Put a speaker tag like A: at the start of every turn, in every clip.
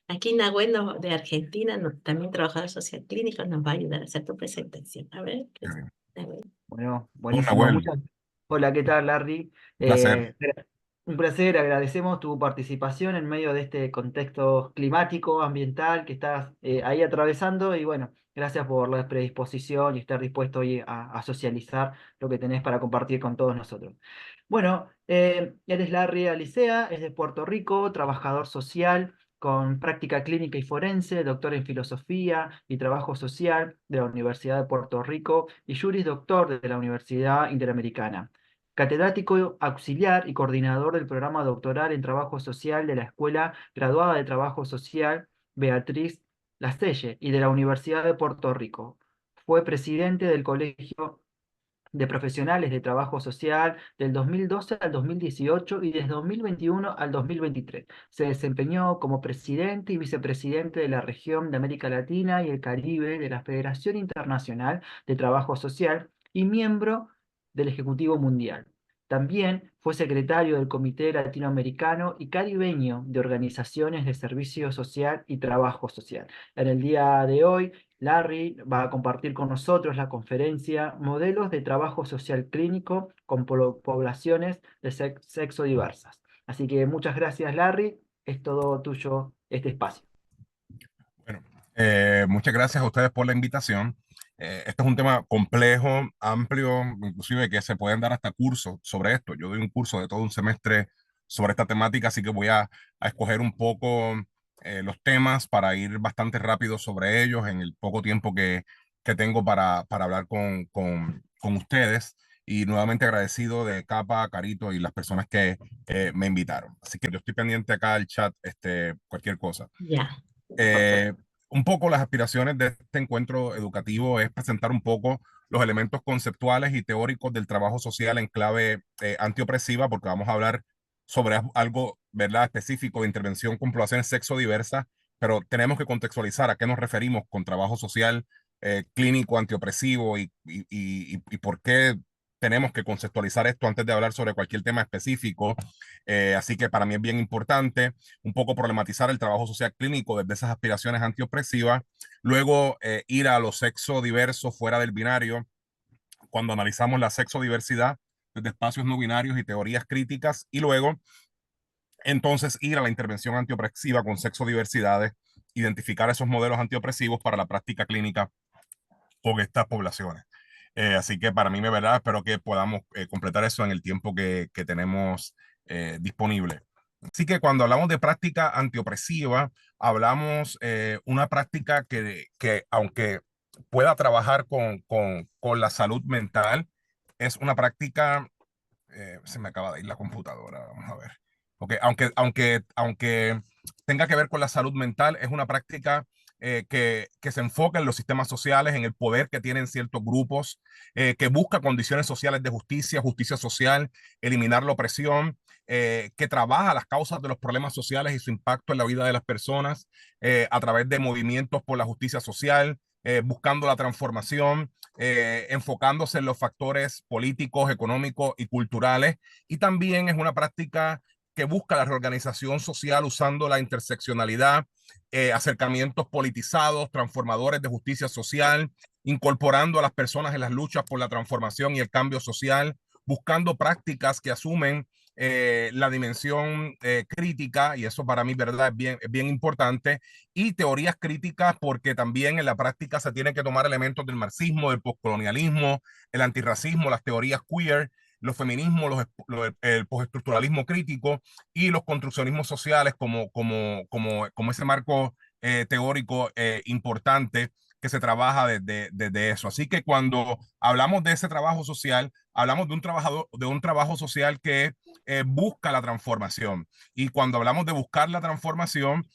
A: Aquí Nahuel de Argentina, también trabajador social clínico, nos va a ayudar a hacer tu presentación. A ver,
B: Qué bien.
A: Nahuel.
C: Bueno,
B: Hola,
C: buenísimo.
B: Nahuel,
C: Hola, ¿qué tal, Larry?
B: un placer.
C: Un placer, agradecemos tu participación en medio de este contexto climático, ambiental que estás ahí atravesando y bueno, gracias por la predisposición y estar dispuesto hoy a socializar lo que tenés para compartir con todos nosotros. Bueno, eres Larry Alicea, es de Puerto Rico, trabajador social con práctica clínica y forense, doctor en filosofía y trabajo social de la Universidad de Puerto Rico y juris doctor de la Universidad Interamericana. Catedrático auxiliar y coordinador del programa doctoral en trabajo social de la Escuela Graduada de Trabajo Social Beatriz Lastelle y de la Universidad de Puerto Rico. Fue presidente del Colegio de Profesionales de Trabajo Social del 2012 al 2018 y desde 2021 al 2023. Se desempeñó como presidente y vicepresidente de la región de América Latina y el Caribe de la Federación Internacional de Trabajo Social y miembro del Ejecutivo Mundial. También fue secretario del Comité Latinoamericano y Caribeño de Organizaciones de Servicio Social y Trabajo Social. En el día de hoy Larry va a compartir con nosotros la conferencia Modelos de Trabajo Social Clínico con poblaciones de sexo diversas. Así que muchas gracias, Larry. Es todo tuyo este espacio.
B: Bueno, muchas gracias a ustedes por la invitación. Este es un tema complejo, amplio, inclusive que se pueden dar hasta cursos sobre esto. Yo doy un curso de todo un semestre sobre esta temática, así que voy a escoger un poco los temas para ir bastante rápido sobre ellos en el poco tiempo que tengo para hablar con ustedes. Y nuevamente agradecido de Capa, Carito y las personas que me invitaron. Así que yo estoy pendiente acá al chat, cualquier cosa.
A: Ya.
B: Eh, un poco las aspiraciones de este encuentro educativo es presentar un poco los elementos conceptuales y teóricos del trabajo social en clave antiopresiva, porque vamos a hablar sobre algo, ¿verdad?, específico de intervención con poblaciones sexo diversas, pero tenemos que contextualizar a qué nos referimos con trabajo social clínico antiopresivo y por qué tenemos que conceptualizar esto antes de hablar sobre cualquier tema específico. Así que para mí es bien importante un poco problematizar el trabajo social clínico desde esas aspiraciones antiopresivas, luego ir a los sexo diversos fuera del binario, cuando analizamos la sexodiversidad desde espacios no binarios y teorías críticas, y luego entonces ir a la intervención antiopresiva con sexodiversidades, identificar esos modelos antiopresivos para la práctica clínica con estas poblaciones. Así que para mí, de verdad, espero que podamos completar eso en el tiempo que tenemos disponible. Así que cuando hablamos de práctica antiopresiva, hablamos una práctica que aunque pueda trabajar con la salud mental, es una práctica, se me acaba de ir la computadora, vamos a ver. Okay, aunque tenga que ver con la salud mental, es una práctica que se enfoca en los sistemas sociales, en el poder que tienen ciertos grupos, que busca condiciones sociales de justicia, justicia social, eliminar la opresión, que trabaja las causas de los problemas sociales y su impacto en la vida de las personas a través de movimientos por la justicia social, buscando la transformación, enfocándose en los factores políticos, económicos y culturales. Y también es una práctica que busca la reorganización social usando la interseccionalidad, acercamientos politizados, transformadores de justicia social, incorporando a las personas en las luchas por la transformación y el cambio social, buscando prácticas que asumen la dimensión crítica, y eso para mí, verdad, es bien importante, y teorías críticas, porque también en la práctica se tienen que tomar elementos del marxismo, del postcolonialismo, el antirracismo, las teorías queer, los feminismos, el postestructuralismo crítico y los construccionismos sociales como ese marco teórico importante que se trabaja desde eso. Así que cuando hablamos de ese trabajo social, hablamos de un trabajo social que busca la transformación. Y cuando hablamos de buscar la transformación,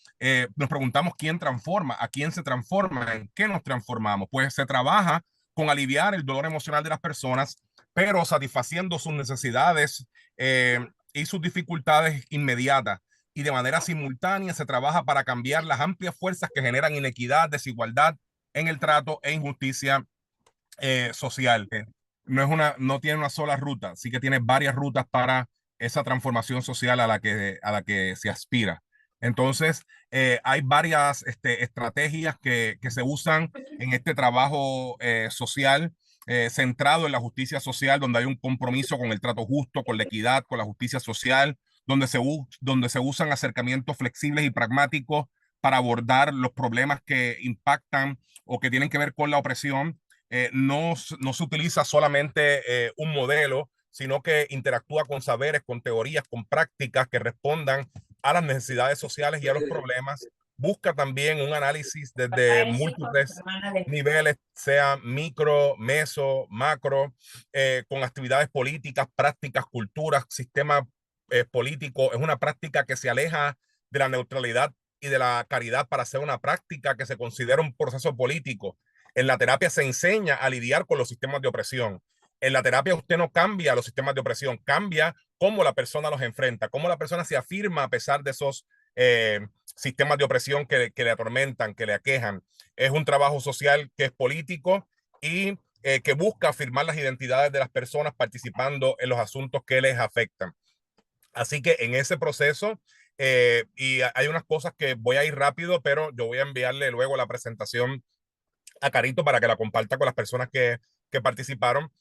B: nos preguntamos quién transforma, a quién se transforma, en qué nos transformamos. Pues se trabaja con aliviar el dolor emocional de las personas, pero satisfaciendo sus necesidades y sus dificultades inmediatas. Y de manera simultánea se trabaja para cambiar las amplias fuerzas que generan inequidad, desigualdad en el trato e injusticia social. No tiene una sola ruta, sí que tiene varias rutas para esa transformación social a la que se aspira. Entonces, hay varias estrategias que se usan en este trabajo social centrado en la justicia social, donde hay un compromiso con el trato justo, con la equidad, con la justicia social, donde se usan acercamientos flexibles y pragmáticos para abordar los problemas que impactan o que tienen que ver con la opresión. No se utiliza solamente un modelo, sino que interactúa con saberes, con teorías, con prácticas que respondan a las necesidades sociales y a los problemas. Busca también un análisis desde múltiples niveles, sea micro, meso, macro, con actividades políticas, prácticas, culturas, sistema político. Es una práctica que se aleja de la neutralidad y de la caridad para hacer una práctica que se considera un proceso político. En la terapia se enseña a lidiar con los sistemas de opresión. En la terapia usted no cambia los sistemas de opresión, cambia cómo la persona los enfrenta, cómo la persona se afirma a pesar de esos sistemas de opresión que le atormentan, que le aquejan. Es un trabajo social que es político y que busca afirmar las identidades de las personas participando en los asuntos que les afectan. Así que en ese proceso, y hay unas cosas que voy a ir rápido, pero yo voy a enviarle luego la presentación a Carito para que la comparta con las personas que participaron.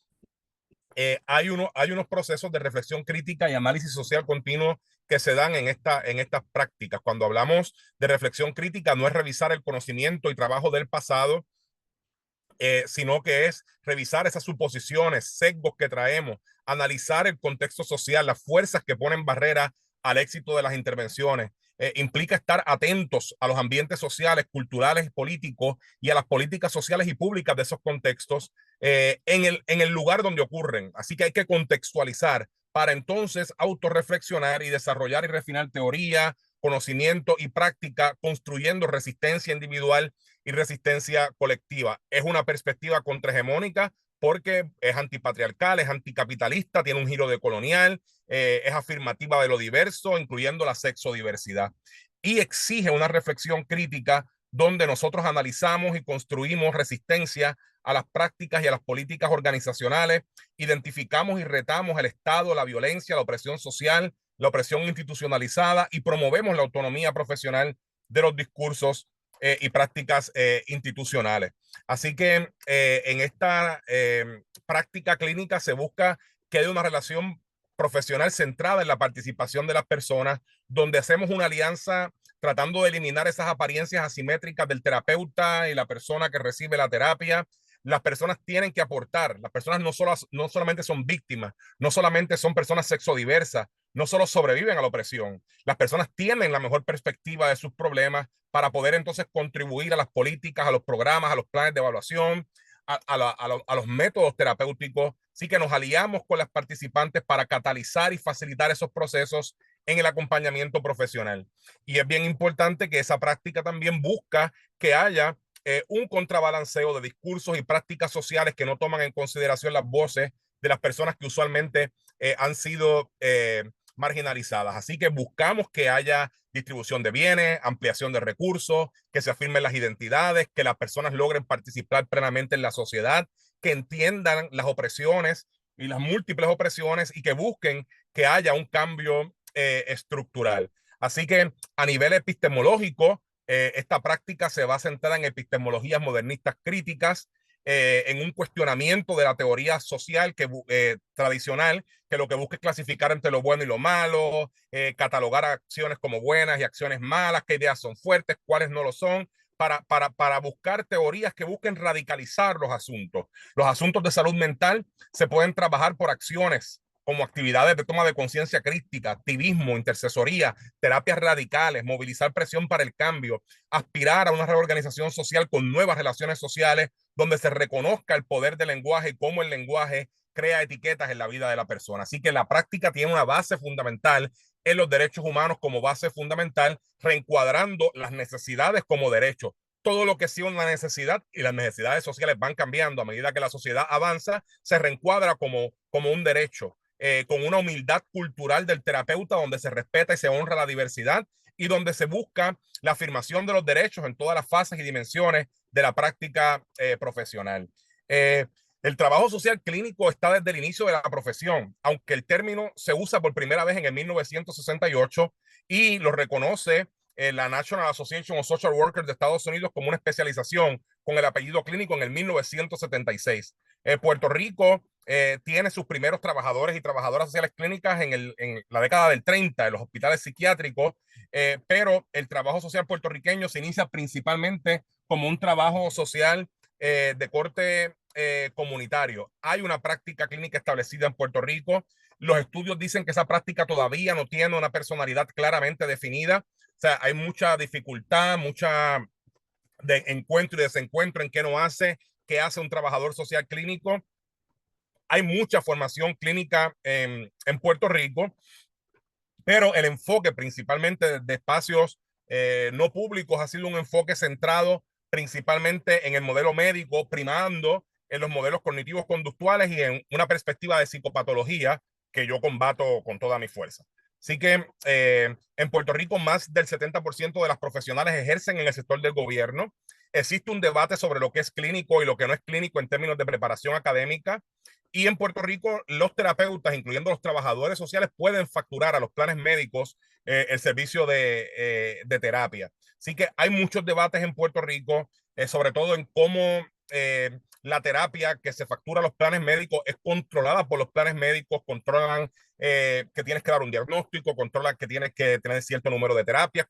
B: Hay unos procesos de reflexión crítica y análisis social continuo que se dan en estas prácticas. Cuando hablamos de reflexión crítica, no es revisar el conocimiento y trabajo del pasado, sino que es revisar esas suposiciones, sesgos que traemos, analizar el contexto social, las fuerzas que ponen barreras al éxito de las intervenciones. Implica estar atentos a los ambientes sociales, culturales y políticos y a las políticas sociales y públicas de esos contextos en el lugar donde ocurren. Así que hay que contextualizar para entonces autorreflexionar y desarrollar y refinar teoría, conocimiento y práctica, construyendo resistencia individual y resistencia colectiva. Es una perspectiva contrahegemónica porque es antipatriarcal, es anticapitalista, tiene un giro de colonial, es afirmativa de lo diverso, incluyendo la sexodiversidad. Y exige una reflexión crítica donde nosotros analizamos y construimos resistencia a las prácticas y a las políticas organizacionales, identificamos y retamos el Estado, la violencia, la opresión social, la opresión institucionalizada y promovemos la autonomía profesional de los discursos y prácticas institucionales. Así que en esta práctica clínica se busca que haya una relación profesional centrada en la participación de las personas, donde hacemos una alianza tratando de eliminar esas apariencias asimétricas del terapeuta y la persona que recibe la terapia. Las personas tienen que aportar, las personas no solamente son víctimas, no solamente son personas sexodiversas, no solo sobreviven a la opresión, las personas tienen la mejor perspectiva de sus problemas para poder entonces contribuir a las políticas, a los programas, a los planes de evaluación, a los métodos terapéuticos. Sí que nos aliamos con las participantes para catalizar y facilitar esos procesos en el acompañamiento profesional. Y es bien importante que esa práctica también busca que haya un contrabalanceo de discursos y prácticas sociales que no toman en consideración las voces de las personas que usualmente han sido marginalizadas. Así que buscamos que haya distribución de bienes, ampliación de recursos, que se afirmen las identidades, que las personas logren participar plenamente en la sociedad, que entiendan las opresiones y las múltiples opresiones y que busquen que haya un cambio estructural. Así que a nivel epistemológico, esta práctica se va a centrar en epistemologías modernistas críticas, en un cuestionamiento de la teoría social tradicional, que lo que busca es clasificar entre lo bueno y lo malo, catalogar acciones como buenas y acciones malas, qué ideas son fuertes, cuáles no lo son, para buscar teorías que busquen radicalizar los asuntos. Los asuntos de salud mental se pueden trabajar por acciones como actividades de toma de conciencia crítica, activismo, intercesoría, terapias radicales, movilizar presión para el cambio, aspirar a una reorganización social con nuevas relaciones sociales, donde se reconozca el poder del lenguaje y cómo el lenguaje crea etiquetas en la vida de la persona. Así que la práctica tiene una base fundamental en los derechos humanos como base fundamental, reencuadrando las necesidades como derechos. Todo lo que sea una necesidad y las necesidades sociales van cambiando a medida que la sociedad avanza, se reencuadra como un derecho. Con una humildad cultural del terapeuta donde se respeta y se honra la diversidad y donde se busca la afirmación de los derechos en todas las fases y dimensiones de la práctica profesional. El trabajo social clínico está desde el inicio de la profesión, aunque el término se usa por primera vez en el 1968 y lo reconoce la National Association of Social Workers de Estados Unidos como una especialización con el apellido clínico en el 1976. Puerto Rico tiene sus primeros trabajadores y trabajadoras sociales clínicas en la década del 30 en los hospitales psiquiátricos, pero el trabajo social puertorriqueño se inicia principalmente como un trabajo social de corte comunitario. Hay una práctica clínica establecida en Puerto Rico. Los estudios dicen que esa práctica todavía no tiene una personalidad claramente definida. O sea, hay mucha dificultad, mucha de encuentro y desencuentro en qué hace un trabajador social clínico. Hay mucha formación clínica en Puerto Rico, pero el enfoque principalmente de espacios no públicos ha sido un enfoque centrado principalmente en el modelo médico, primando en los modelos cognitivos conductuales y en una perspectiva de psicopatología que yo combato con toda mi fuerza. Así que en Puerto Rico más del 70% de las profesionales ejercen en el sector del gobierno. Existe un debate sobre lo que es clínico y lo que no es clínico en términos de preparación académica. Y en Puerto Rico, los terapeutas, incluyendo los trabajadores sociales, pueden facturar a los planes médicos el servicio de terapia. Así que hay muchos debates en Puerto Rico, sobre todo en cómo la terapia que se factura a los planes médicos es controlada por los planes médicos, controlan que tienes que dar un diagnóstico, controlan que tienes que tener cierto número de terapias,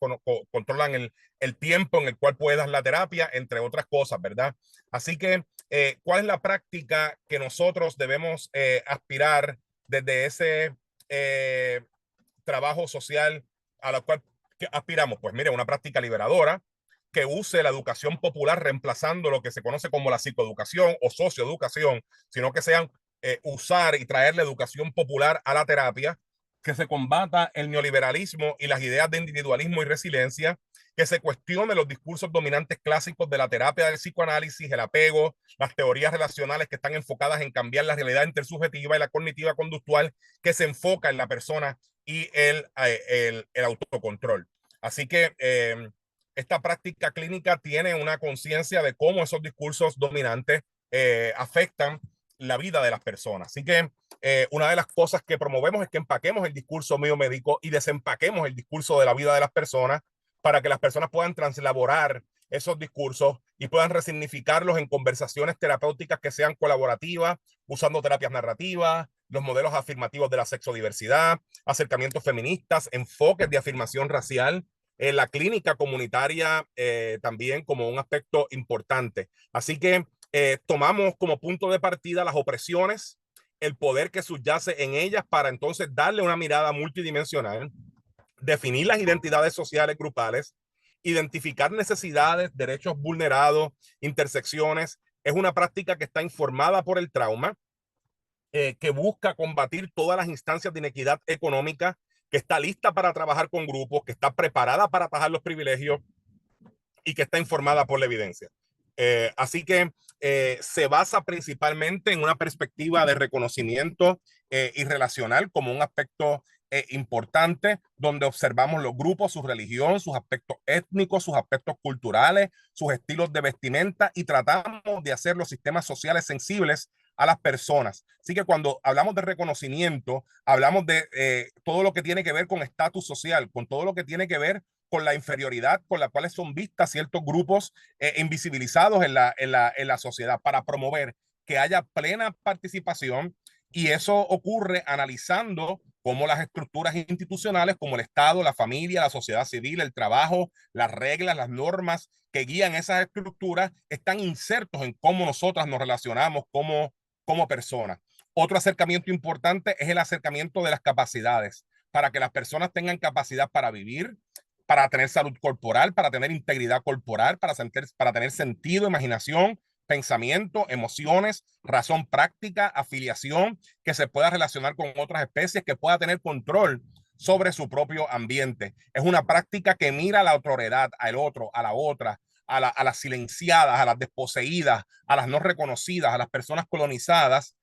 B: controlan el tiempo en el cual puedes dar la terapia, entre otras cosas, ¿verdad? Así que ¿cuál es la práctica que nosotros debemos aspirar desde ese trabajo social a la cual aspiramos? Pues mire, una práctica liberadora que use la educación popular reemplazando lo que se conoce como la psicoeducación o socioeducación, sino que sean usar y traer la educación popular a la terapia, que se combata el neoliberalismo y las ideas de individualismo y resiliencia, que se cuestione los discursos dominantes clásicos de la terapia del psicoanálisis, el apego, las teorías relacionales que están enfocadas en cambiar la realidad intersubjetiva y la cognitiva conductual, que se enfoca en la persona y el autocontrol. Así que esta práctica clínica tiene una conciencia de cómo esos discursos dominantes afectan la vida de las personas. Así que una de las cosas que promovemos es que empaquemos el discurso biomédico y desempaquemos el discurso de la vida de las personas para que las personas puedan translaborar esos discursos y puedan resignificarlos en conversaciones terapéuticas que sean colaborativas, usando terapias narrativas, los modelos afirmativos de la sexodiversidad, acercamientos feministas, enfoques de afirmación racial, la clínica comunitaria también como un aspecto importante. Así que tomamos como punto de partida las opresiones, el poder que subyace en ellas para entonces darle una mirada multidimensional, definir las identidades sociales grupales, identificar necesidades, derechos vulnerados, intersecciones. Es una práctica que está informada por el trauma, que busca combatir todas las instancias de inequidad económica, que está lista para trabajar con grupos, que está preparada para atajar los privilegios y que está informada por la evidencia. Así que se basa principalmente en una perspectiva de reconocimiento y relacional como un aspecto importante, donde observamos los grupos, su religión, sus aspectos étnicos, sus aspectos culturales, sus estilos de vestimenta y tratamos de hacer los sistemas sociales sensibles a las personas. Así que cuando hablamos de reconocimiento, hablamos de todo lo que tiene que ver con estatus social, con todo lo que tiene que ver con la inferioridad con la cual son vistas ciertos grupos invisibilizados en la sociedad para promover que haya plena participación, y eso ocurre analizando cómo las estructuras institucionales como el Estado, la familia, la sociedad civil, el trabajo, las reglas, las normas que guían esas estructuras están insertos en cómo nosotras nos relacionamos como personas. Otro acercamiento importante es el acercamiento de las capacidades, para que las personas tengan capacidad para vivir, para tener salud corporal, para tener integridad corporal, para tener sentido, imaginación, pensamiento, emociones, razón práctica, afiliación, que se pueda relacionar con otras especies, que pueda tener control sobre su propio ambiente. Es una práctica que mira a la otredad, al otro, a la otra, a las silenciadas, a las desposeídas, a las no reconocidas, a las personas colonizadas,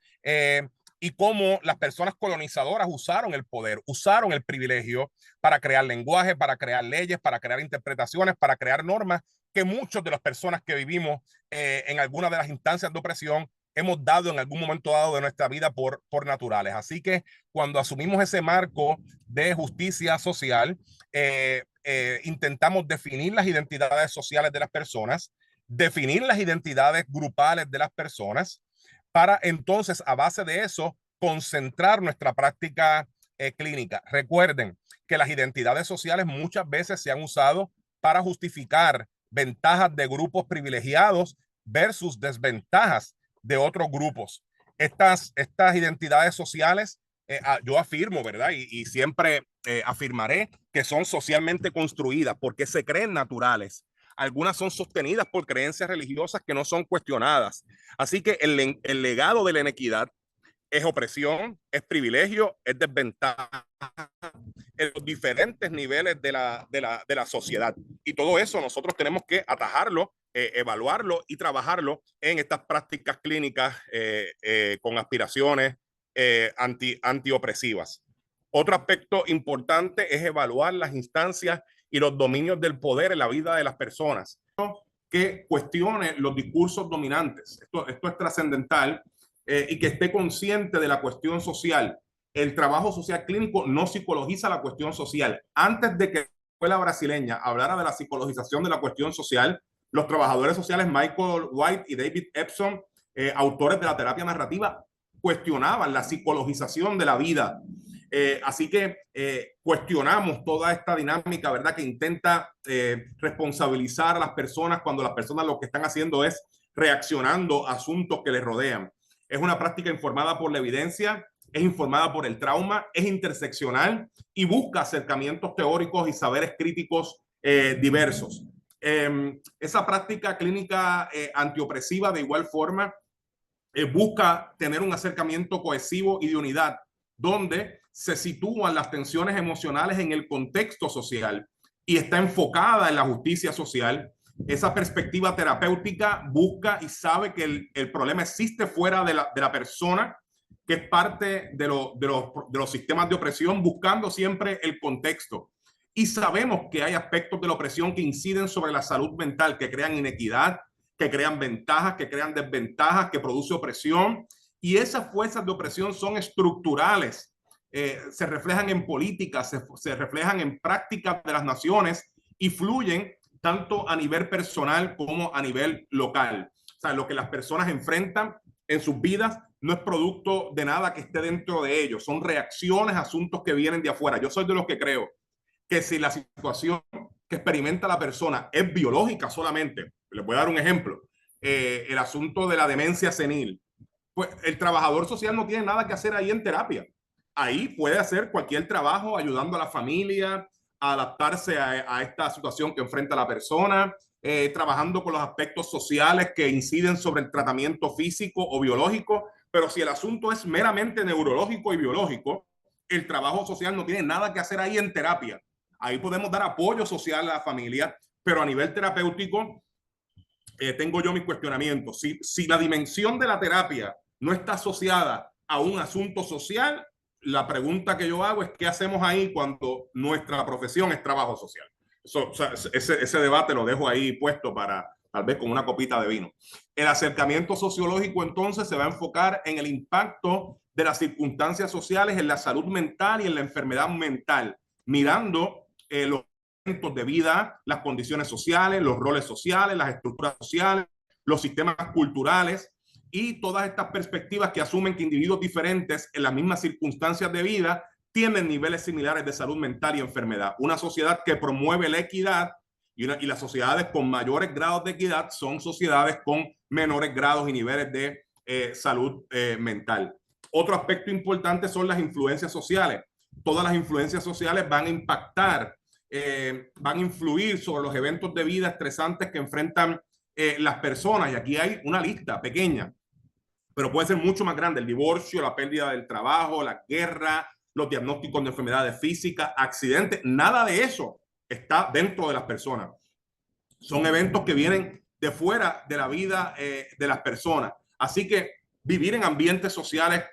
B: y cómo las personas colonizadoras usaron el poder, usaron el privilegio para crear lenguaje, para crear leyes, para crear interpretaciones, para crear normas que muchas de las personas que vivimos en alguna de las instancias de opresión hemos dado en algún momento dado de nuestra vida por naturales. Así que cuando asumimos ese marco de justicia social, intentamos definir las identidades sociales de las personas, definir las identidades grupales de las personas, para entonces, a base de eso, concentrar nuestra práctica clínica. Recuerden que las identidades sociales muchas veces se han usado para justificar ventajas de grupos privilegiados versus desventajas de otros grupos. Estas identidades sociales, yo afirmo, ¿verdad? Y siempre afirmaré que son socialmente construidas porque se creen naturales. Algunas son sostenidas por creencias religiosas que no son cuestionadas. Así que el legado de la inequidad es opresión, es privilegio, es desventaja en los diferentes niveles de la sociedad. Y todo eso nosotros tenemos que atajarlo, evaluarlo y trabajarlo en estas prácticas clínicas con aspiraciones antiopresivas. Otro aspecto importante es evaluar las instancias y los dominios del poder en la vida de las personas, que cuestione los discursos dominantes. Esto es trascendental, y que esté consciente de la cuestión social. El trabajo social clínico no psicologiza la cuestión social. Antes de que la escuela brasileña hablara de la psicologización de la cuestión social, los trabajadores sociales Michael White y David Epsom, autores de la terapia narrativa, cuestionaban la psicologización de la vida. Así que cuestionamos toda esta dinámica, ¿verdad?, que intenta responsabilizar a las personas cuando las personas lo que están haciendo es reaccionando a asuntos que les rodean. Es una práctica informada por la evidencia, es informada por el trauma, es interseccional y busca acercamientos teóricos y saberes críticos diversos. Esa práctica clínica antiopresiva, de igual forma, busca tener un acercamiento cohesivo y de unidad, donde se sitúan las tensiones emocionales en el contexto social y está enfocada en la justicia social. Esa perspectiva terapéutica busca y sabe que el problema existe fuera de la persona, que es parte de los sistemas de opresión, buscando siempre el contexto. Y sabemos que hay aspectos de la opresión que inciden sobre la salud mental, que crean inequidad, que crean ventajas, que crean desventajas, que produce opresión. Y esas fuerzas de opresión son estructurales, se reflejan en políticas, se reflejan en prácticas de las naciones y fluyen tanto a nivel personal como a nivel local. O sea, lo que las personas enfrentan en sus vidas no es producto de nada que esté dentro de ellos, son reacciones a asuntos que vienen de afuera. Yo soy de los que creo que si la situación que experimenta la persona es biológica solamente, les voy a dar un ejemplo, el asunto de la demencia senil, pues el trabajador social no tiene nada que hacer ahí en terapia. Ahí puede hacer cualquier trabajo ayudando a la familia a adaptarse a esta situación que enfrenta la persona, trabajando con los aspectos sociales que inciden sobre el tratamiento físico o biológico. Pero si el asunto es meramente neurológico y biológico, el trabajo social no tiene nada que hacer ahí en terapia. Ahí podemos dar apoyo social a la familia, pero a nivel terapéutico tengo yo mis cuestionamientos. Si la dimensión de la terapia no está asociada a un asunto social, la pregunta que yo hago es ¿qué hacemos ahí cuando nuestra profesión es trabajo social? O sea, ese debate lo dejo ahí puesto para tal vez con una copita de vino. El acercamiento sociológico entonces se va a enfocar en el impacto de las circunstancias sociales en la salud mental y en la enfermedad mental, mirando los momentos de vida, las condiciones sociales, los roles sociales, las estructuras sociales, los sistemas culturales y todas estas perspectivas que asumen que individuos diferentes en las mismas circunstancias de vida tienen niveles similares de salud mental y enfermedad. Una sociedad que promueve la equidad y las sociedades con mayores grados de equidad son sociedades con menores grados y niveles de salud mental. Otro aspecto importante son las influencias sociales. Todas las influencias sociales van a impactar, van a influir sobre los eventos de vida estresantes que enfrentan las personas. Y aquí hay una lista pequeña, pero puede ser mucho más grande: el divorcio, la pérdida del trabajo, la guerra, los diagnósticos de enfermedades físicas, accidentes. Nada de eso está dentro de las personas. Son eventos que vienen de fuera de la vida de las personas. Así que vivir en ambientes sociales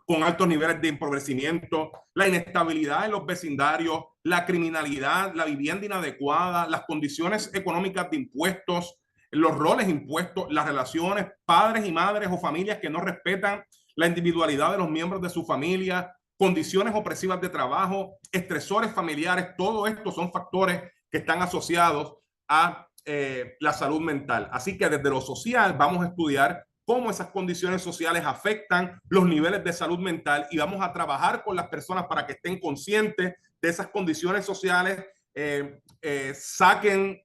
B: con altos niveles de empobrecimiento, la inestabilidad en los vecindarios, la criminalidad, la vivienda inadecuada, las condiciones económicas de impuestos, los roles impuestos, las relaciones, padres y madres o familias que no respetan la individualidad de los miembros de su familia, condiciones opresivas de trabajo, estresores familiares, todo esto son factores que están asociados a la salud mental. Así que desde lo social vamos a estudiar cómo esas condiciones sociales afectan los niveles de salud mental y vamos a trabajar con las personas para que estén conscientes de esas condiciones sociales, saquen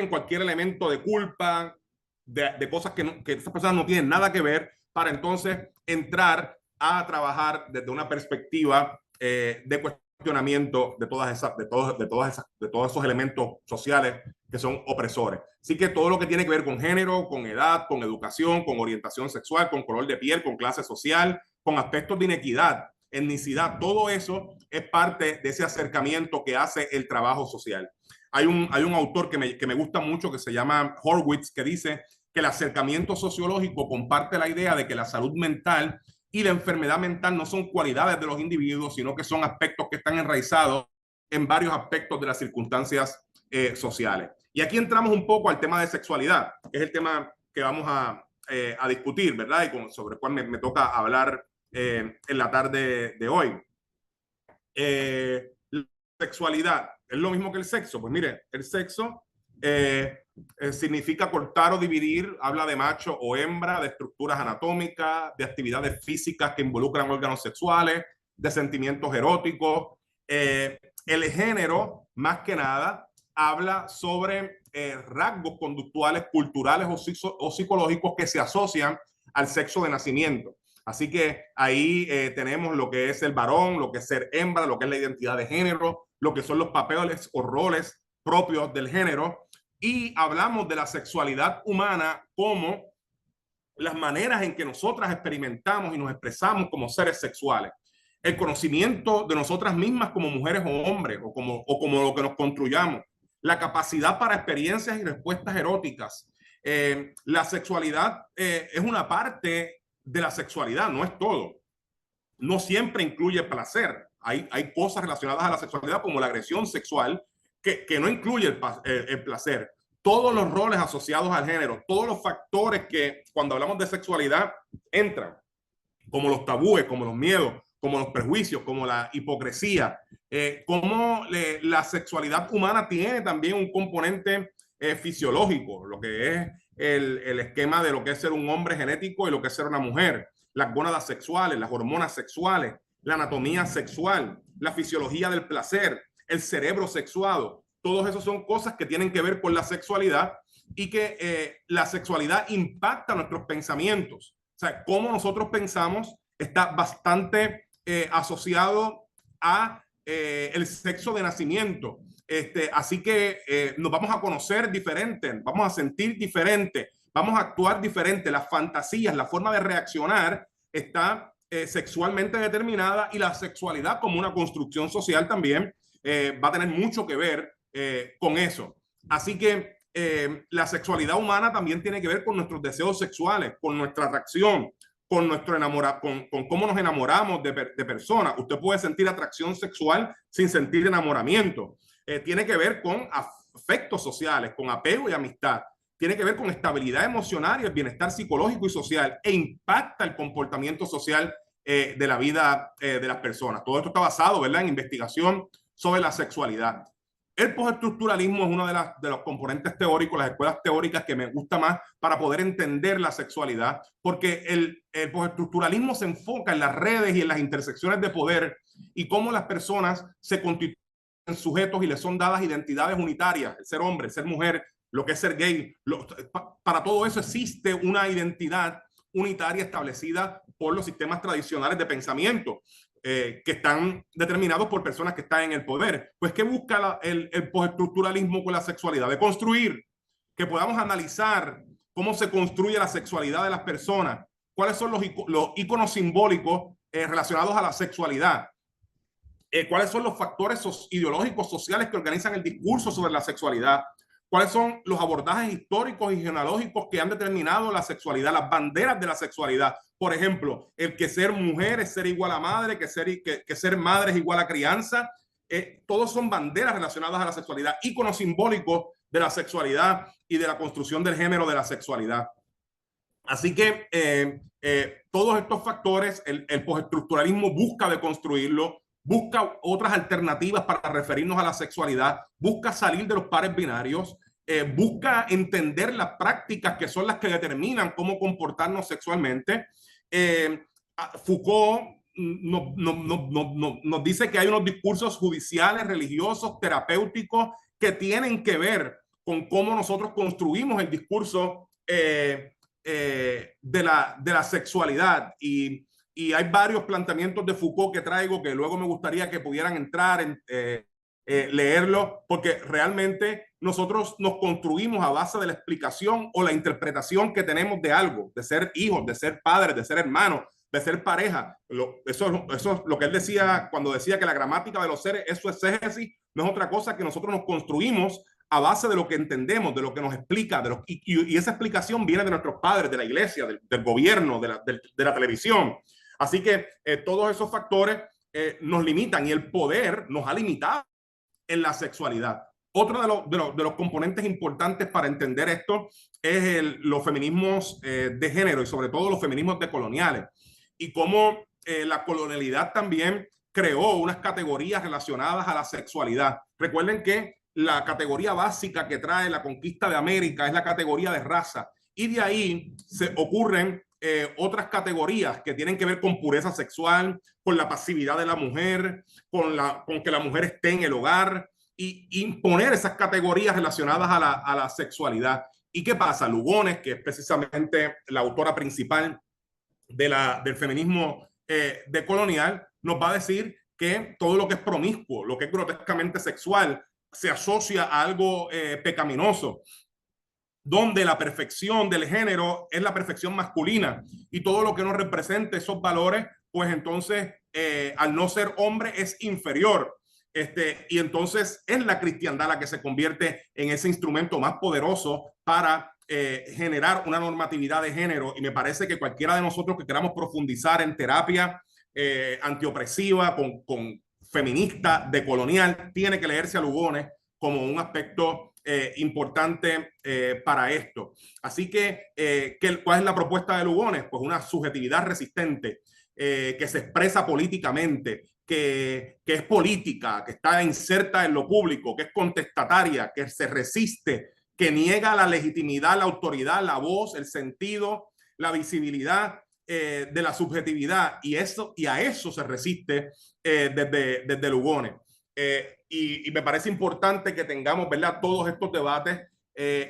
B: cualquier elemento de culpa, de cosas que esas personas no tienen nada que ver, para entonces entrar a trabajar desde una perspectiva de cuestionamiento de todos esos elementos sociales que son opresores. Así que todo lo que tiene que ver con género, con edad, con educación, con orientación sexual, con color de piel, con clase social, con aspectos de inequidad, etnicidad, todo eso es parte de ese acercamiento que hace el trabajo social. Hay un autor que me gusta mucho que se llama Horwitz, que dice que el acercamiento sociológico comparte la idea de que la salud mental y la enfermedad mental no son cualidades de los individuos, sino que son aspectos que están enraizados en varios aspectos de las circunstancias sociales. Y aquí entramos un poco al tema de sexualidad, que es el tema que vamos a discutir, ¿verdad? Y sobre el cual me toca hablar en la tarde de hoy. La sexualidad es lo mismo que el sexo. Pues mire, el sexo significa cortar o dividir, habla de macho o hembra, de estructuras anatómicas, de actividades físicas que involucran órganos sexuales, de sentimientos eróticos. El género, más que nada, habla sobre rasgos conductuales, culturales o psicológicos que se asocian al sexo de nacimiento. Así que ahí tenemos lo que es el varón, lo que es ser hembra, lo que es la identidad de género, lo que son los papeles o roles propios del género, y hablamos de la sexualidad humana como las maneras en que nosotras experimentamos y nos expresamos como seres sexuales. El conocimiento de nosotras mismas como mujeres o hombres, o como lo que nos construyamos. La capacidad para experiencias y respuestas eróticas. La sexualidad es una parte de la sexualidad, no es todo. No siempre incluye placer. Hay cosas relacionadas a la sexualidad como la agresión sexual que no incluye el placer. Todos los roles asociados al género, todos los factores que cuando hablamos de sexualidad entran, como los tabúes, como los miedos, como los prejuicios, como la hipocresía, como la sexualidad humana tiene también un componente fisiológico, lo que es el esquema de lo que es ser un hombre genético y lo que es ser una mujer, las gónadas sexuales, las hormonas sexuales, la anatomía sexual, la fisiología del placer, el cerebro sexuado. Todos esos son cosas que tienen que ver con la sexualidad y que la sexualidad impacta nuestros pensamientos. O sea, cómo nosotros pensamos está bastante asociado a el sexo de nacimiento. Así que nos vamos a conocer diferente, vamos a sentir diferente, vamos a actuar diferente. Las fantasías, la forma de reaccionar está sexualmente determinada, y la sexualidad como una construcción social también va a tener mucho que ver con eso. Así que la sexualidad humana también tiene que ver con nuestros deseos sexuales, con nuestra atracción, con cómo nos enamoramos de personas. Usted puede sentir atracción sexual sin sentir enamoramiento. Tiene que ver con afectos sociales, con apego y amistad. Tiene que ver con estabilidad emocional y el bienestar psicológico y social, e impacta el comportamiento social de la vida de las personas. Todo esto está basado, ¿verdad?, en investigación sobre la sexualidad. El postestructuralismo es uno de los componentes teóricos, las escuelas teóricas que me gusta más para poder entender la sexualidad, porque el postestructuralismo se enfoca en las redes y en las intersecciones de poder y cómo las personas se constituyen sujetos y les son dadas identidades unitarias, el ser hombre, el ser mujer, lo que es ser gay. Para todo eso existe una identidad unitaria establecida por los sistemas tradicionales de pensamiento. Que están determinados por personas que están en el poder. Pues, ¿qué busca el postestructuralismo con la sexualidad? De construir, que podamos analizar cómo se construye la sexualidad de las personas, cuáles son los íconos simbólicos relacionados a la sexualidad, cuáles son los factores ideológicos sociales que organizan el discurso sobre la sexualidad, cuáles son los abordajes históricos y genealógicos que han determinado la sexualidad, las banderas de la sexualidad. Por ejemplo, el que ser mujer es ser igual a madre, que ser madre es igual a crianza. Todos son banderas relacionadas a la sexualidad, íconos simbólicos de la sexualidad y de la construcción del género de la sexualidad. Así que todos estos factores, el postestructuralismo busca deconstruirlo, busca otras alternativas para referirnos a la sexualidad, busca salir de los pares binarios, busca entender las prácticas que son las que determinan cómo comportarnos sexualmente. Foucault nos dice que hay unos discursos judiciales, religiosos, terapéuticos que tienen que ver con cómo nosotros construimos el discurso de la sexualidad. Y hay varios planteamientos de Foucault que traigo que luego me gustaría que pudieran entrar en leerlo, porque realmente nosotros nos construimos a base de la explicación o la interpretación que tenemos de algo, de ser hijos, de ser padres, de ser hermanos, de ser pareja. Eso es lo que él decía cuando decía que la gramática de los seres es su exégesis, no es otra cosa que nosotros nos construimos a base de lo que entendemos, de lo que nos explica, y esa explicación viene de nuestros padres, de la iglesia, del gobierno, de la televisión. Así que todos esos factores nos limitan, y el poder nos ha limitado en la sexualidad. Otro de los componentes importantes para entender esto es los feminismos de género, y sobre todo los feminismos decoloniales, y cómo la colonialidad también creó unas categorías relacionadas a la sexualidad. Recuerden que la categoría básica que trae la conquista de América es la categoría de raza, y de ahí se ocurren otras categorías que tienen que ver con pureza sexual, con la pasividad de la mujer, con que la mujer esté en el hogar, y imponer esas categorías relacionadas a la sexualidad. ¿Y qué pasa? Lugones, que es precisamente la autora principal del feminismo decolonial, nos va a decir que todo lo que es promiscuo, lo que es grotescamente sexual, se asocia a algo pecaminoso, donde la perfección del género es la perfección masculina, y todo lo que no represente esos valores, pues entonces al no ser hombre es inferior. Y entonces es la cristiandad la que se convierte en ese instrumento más poderoso para generar una normatividad de género. Y me parece que cualquiera de nosotros que queramos profundizar en terapia antiopresiva, con feminista, decolonial, tiene que leerse a Lugones como un aspecto importante para esto. Así que, ¿cuál es la propuesta de Lugones? Pues una subjetividad resistente que se expresa políticamente, que es política, que está inserta en lo público, que es contestataria, que se resiste, que niega la legitimidad, la autoridad, la voz, el sentido, la visibilidad de la subjetividad, y a eso se resiste desde Lugones. Y me parece importante que tengamos, ¿verdad?, todos estos debates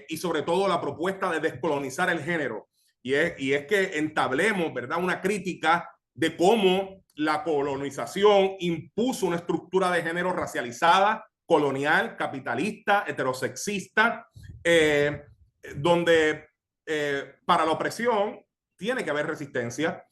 B: y sobre todo la propuesta de descolonizar el género, y es que entablemos, ¿verdad?, una crítica de cómo la colonización impuso una estructura de género racializada, colonial, capitalista, heterosexista, donde para la opresión tiene que haber resistencia,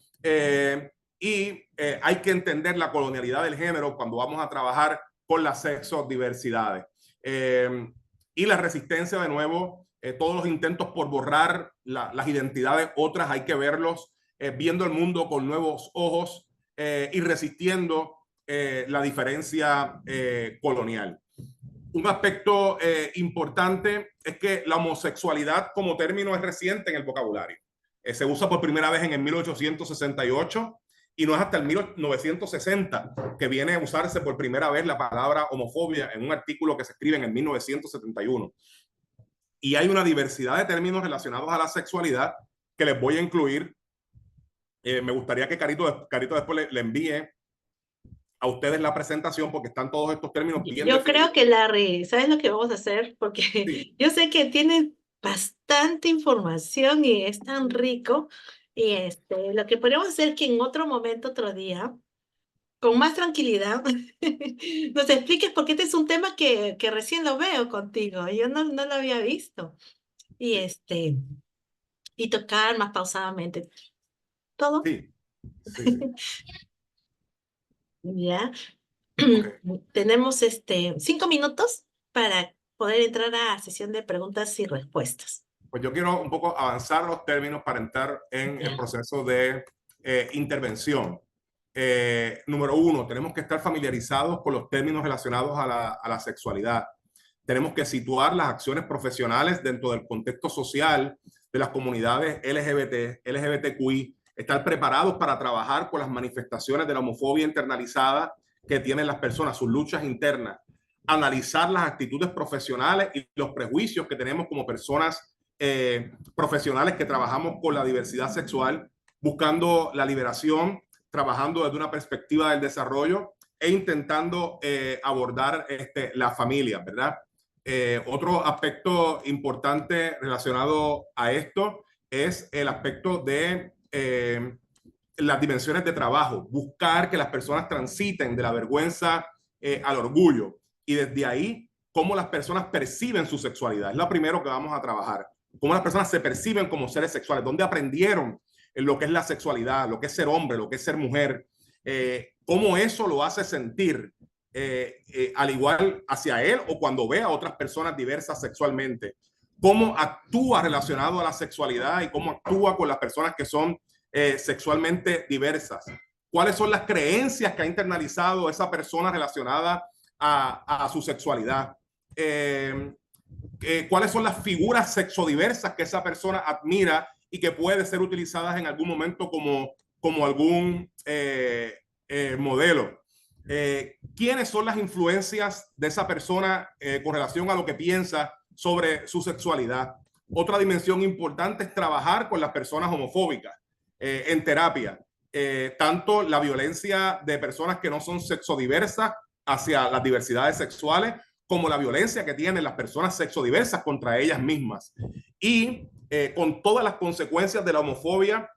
B: y hay que entender la colonialidad del género cuando vamos a trabajar con las sexodiversidades. Y la resistencia, de nuevo, todos los intentos por borrar las identidades otras, hay que verlos viendo el mundo con nuevos ojos y resistiendo la diferencia colonial. Un aspecto importante es que la homosexualidad como término es reciente en el vocabulario. Se usa por primera vez en el 1868 y no es hasta el 1960 que viene a usarse por primera vez la palabra homofobia en un artículo que se escribe en el 1971. Y hay una diversidad de términos relacionados a la sexualidad que les voy a incluir. Me gustaría que Carito después le envíe a ustedes la presentación, porque están todos estos términos bien
A: Yo
B: definidos.
A: creo que, Larry, ¿sabes lo que vamos a hacer? Porque
B: Sí.
A: yo sé que tienen bastante información y es tan rico. Y lo que podemos hacer es que en otro momento, otro día, con más tranquilidad, nos expliques, porque este es un tema que recién lo veo contigo. Yo no lo había visto. Y, y tocar más pausadamente. ¿Todo?
B: Sí, sí.
A: Ya.
B: Okay.
A: Tenemos 5 minutos para poder entrar a sesión de preguntas y respuestas.
B: Pues yo quiero un poco avanzar los términos para entrar en el proceso de intervención. Número uno, tenemos que estar familiarizados con los términos relacionados a la sexualidad. Tenemos que situar las acciones profesionales dentro del contexto social de las comunidades LGBT, LGBTQI, estar preparados para trabajar con las manifestaciones de la homofobia internalizada que tienen las personas, sus luchas internas, analizar las actitudes profesionales y los prejuicios que tenemos como personas profesionales que trabajamos con la diversidad sexual, buscando la liberación, trabajando desde una perspectiva del desarrollo e intentando abordar la familia, ¿verdad? Otro aspecto importante relacionado a esto es el aspecto de las dimensiones de trabajo, buscar que las personas transiten de la vergüenza al orgullo y desde ahí cómo las personas perciben su sexualidad. Es lo primero que vamos a trabajar. Cómo las personas se perciben como seres sexuales, dónde aprendieron lo que es la sexualidad, lo que es ser hombre, lo que es ser mujer, cómo eso lo hace sentir al igual hacia él o cuando ve a otras personas diversas sexualmente. Cómo actúa relacionado a la sexualidad y cómo actúa con las personas que son sexualmente diversas. ¿Cuáles son las creencias que ha internalizado esa persona relacionada a su sexualidad? ¿Cuáles son las figuras sexodiversas que esa persona admira y que puede ser utilizadas en algún momento como algún modelo? ¿Quiénes son las influencias de esa persona con relación a lo que piensa sobre su sexualidad? Otra dimensión importante es trabajar con las personas homofóbicas en terapia. Tanto la violencia de personas que no son sexodiversas hacia las diversidades sexuales, como la violencia que tienen las personas sexodiversas contra ellas mismas. Y con todas las consecuencias de la homofobia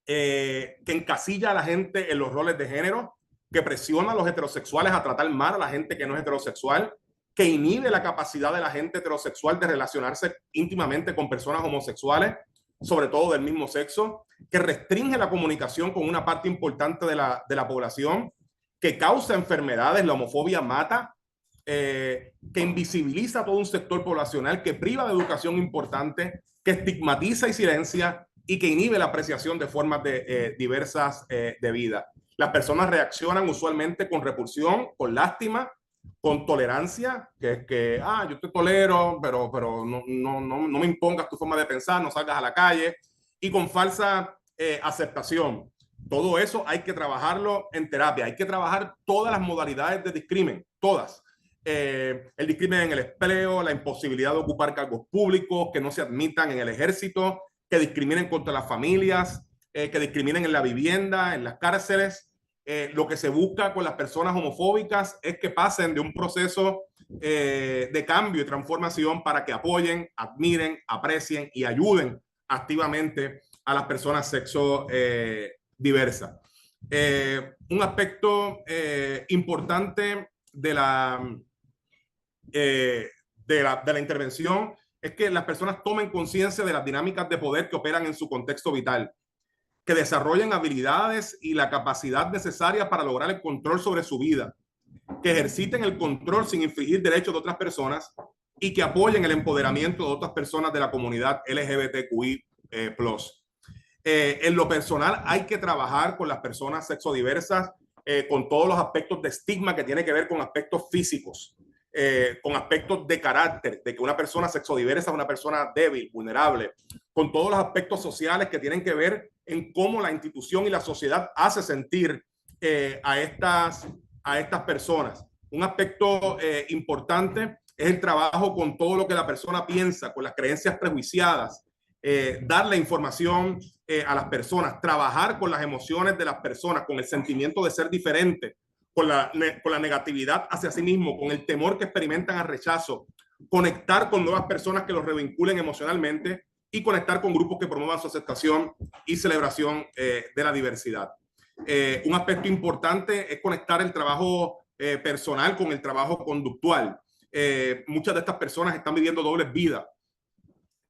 B: que encasilla a la gente en los roles de género, que presiona a los heterosexuales a tratar mal a la gente que no es heterosexual, que inhibe la capacidad de la gente heterosexual de relacionarse íntimamente con personas homosexuales, sobre todo del mismo sexo, que restringe la comunicación con una parte importante de la población, que causa enfermedades, la homofobia mata, que invisibiliza a todo un sector poblacional, que priva de educación importante, que estigmatiza y silencia y que inhibe la apreciación de formas diversas de vida. Las personas reaccionan usualmente con repulsión, con lástima, con tolerancia, que es que, yo te tolero, pero no me impongas tu forma de pensar, no salgas a la calle, y con falsa aceptación. Todo eso hay que trabajarlo en terapia, hay que trabajar todas las modalidades de discrimen, todas. El discrimen en el empleo, la imposibilidad de ocupar cargos públicos, que no se admitan en el ejército, que discriminen contra las familias, que discriminen en la vivienda, en las cárceles. Lo que se busca con las personas homofóbicas es que pasen de un proceso de cambio y transformación para que apoyen, admiren, aprecien y ayuden activamente a las personas sexo diversas. Un aspecto importante de la intervención es que las personas tomen conciencia de las dinámicas de poder que operan en su contexto vital, que desarrollen habilidades y la capacidad necesaria para lograr el control sobre su vida, que ejerciten el control sin infringir derechos de otras personas y que apoyen el empoderamiento de otras personas de la comunidad LGBTQI+. En lo personal hay que trabajar con las personas sexodiversas con todos los aspectos de estigma que tiene que ver con aspectos físicos, con aspectos de carácter, de que una persona sexodiversa es una persona débil, vulnerable, con todos los aspectos sociales que tienen que ver en cómo la institución y la sociedad hace sentir a estas personas. Un aspecto importante es el trabajo con todo lo que la persona piensa, con las creencias prejuiciadas, darle información a las personas, trabajar con las emociones de las personas, con el sentimiento de ser diferente, con la negatividad hacia sí mismo, con el temor que experimentan al rechazo, conectar con nuevas personas que los revinculen emocionalmente y conectar con grupos que promuevan su aceptación y celebración de la diversidad. Un aspecto importante es conectar el trabajo personal con el trabajo conductual. Muchas de estas personas están viviendo dobles vidas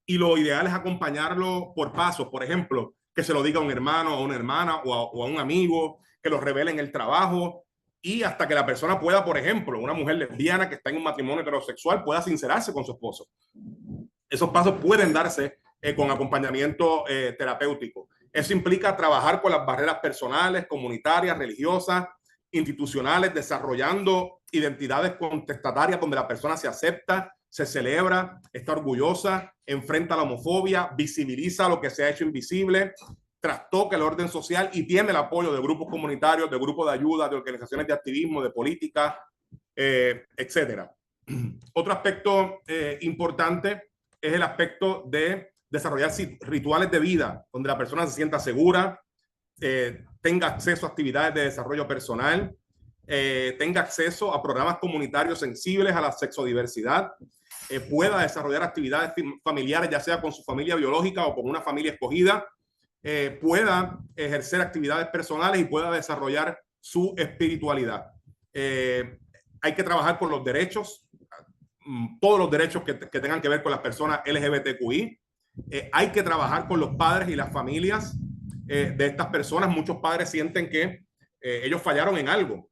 B: y lo ideal es acompañarlo por pasos, por ejemplo, que se lo diga a un hermano, a una hermana o a un amigo, que lo revele en el trabajo y hasta que la persona pueda, por ejemplo, una mujer lesbiana que está en un matrimonio heterosexual pueda sincerarse con su esposo. Esos pasos pueden darse con acompañamiento terapéutico. Eso implica trabajar con las barreras personales, comunitarias, religiosas, institucionales, desarrollando identidades contestatarias donde la persona se acepta, se celebra, está orgullosa, enfrenta la homofobia, visibiliza lo que se ha hecho invisible, trastoca el orden social y tiene el apoyo de grupos comunitarios, de grupos de ayuda, de organizaciones de activismo, de política, etcétera. Otro aspecto importante es el aspecto de desarrollar rituales de vida donde la persona se sienta segura, tenga acceso a actividades de desarrollo personal, tenga acceso a programas comunitarios sensibles a la sexodiversidad, pueda desarrollar actividades familiares, ya sea con su familia biológica o con una familia escogida, pueda ejercer actividades personales y pueda desarrollar su espiritualidad. Hay que trabajar con los derechos, todos los derechos que tengan que ver con las personas LGBTQI. Hay que trabajar con los padres y las familias de estas personas. Muchos padres sienten que ellos fallaron en algo,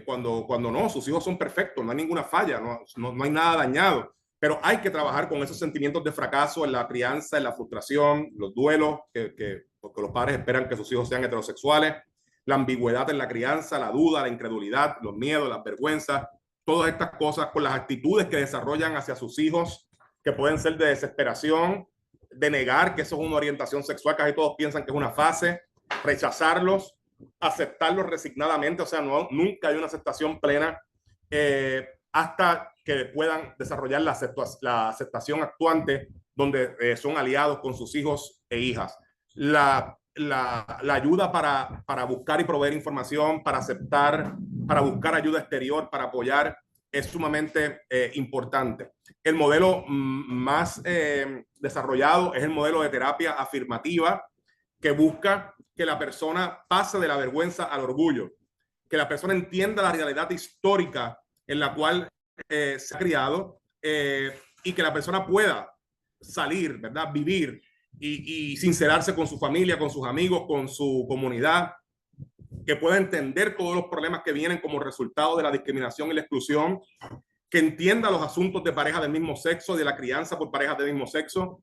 B: cuando no, sus hijos son perfectos, no hay ninguna falla, no hay nada dañado. Pero hay que trabajar con esos sentimientos de fracaso en la crianza, en la frustración, los duelos, porque los padres esperan que sus hijos sean heterosexuales, la ambigüedad en la crianza, la duda, la incredulidad, los miedos, las vergüenzas, todas estas cosas con las actitudes que desarrollan hacia sus hijos, que pueden ser de desesperación, de negar que eso es una orientación sexual, casi todos piensan que es una fase, rechazarlos, aceptarlos resignadamente, o sea, nunca hay una aceptación plena, hasta que puedan desarrollar la aceptación actuante, donde son aliados con sus hijos e hijas. La ayuda para buscar y proveer información, para aceptar, para buscar ayuda exterior, para apoyar, es sumamente importante. El modelo más desarrollado es el modelo de terapia afirmativa, que busca que la persona pase de la vergüenza al orgullo, que la persona entienda la realidad histórica en la cual se ha criado, y que la persona pueda salir, ¿verdad? Vivir y sincerarse con su familia, con sus amigos, con su comunidad, que pueda entender todos los problemas que vienen como resultado de la discriminación y la exclusión, que entienda los asuntos de pareja del mismo sexo, de la crianza por parejas del mismo sexo,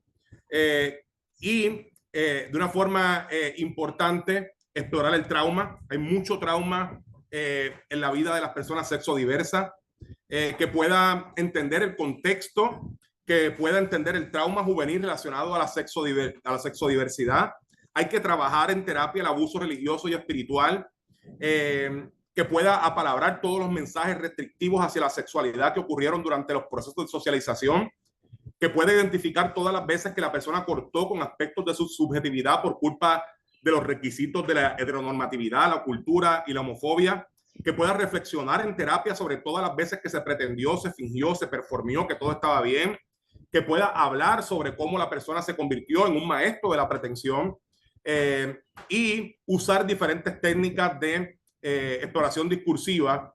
B: y de una forma importante explorar el trauma. Hay mucho trauma en la vida de las personas sexodiversas, que pueda entender el contexto, que pueda entender el trauma juvenil relacionado a la sexodiversidad. Hay que trabajar en terapia el abuso religioso y espiritual, que pueda apalabrar todos los mensajes restrictivos hacia la sexualidad que ocurrieron durante los procesos de socialización, que pueda identificar todas las veces que la persona cortó con aspectos de su subjetividad por culpa de los requisitos de la heteronormatividad, la cultura y la homofobia, que pueda reflexionar en terapia sobre todas las veces que se pretendió, se fingió, se performió que todo estaba bien, que pueda hablar sobre cómo la persona se convirtió en un maestro de la pretensión, y usar diferentes técnicas de exploración discursiva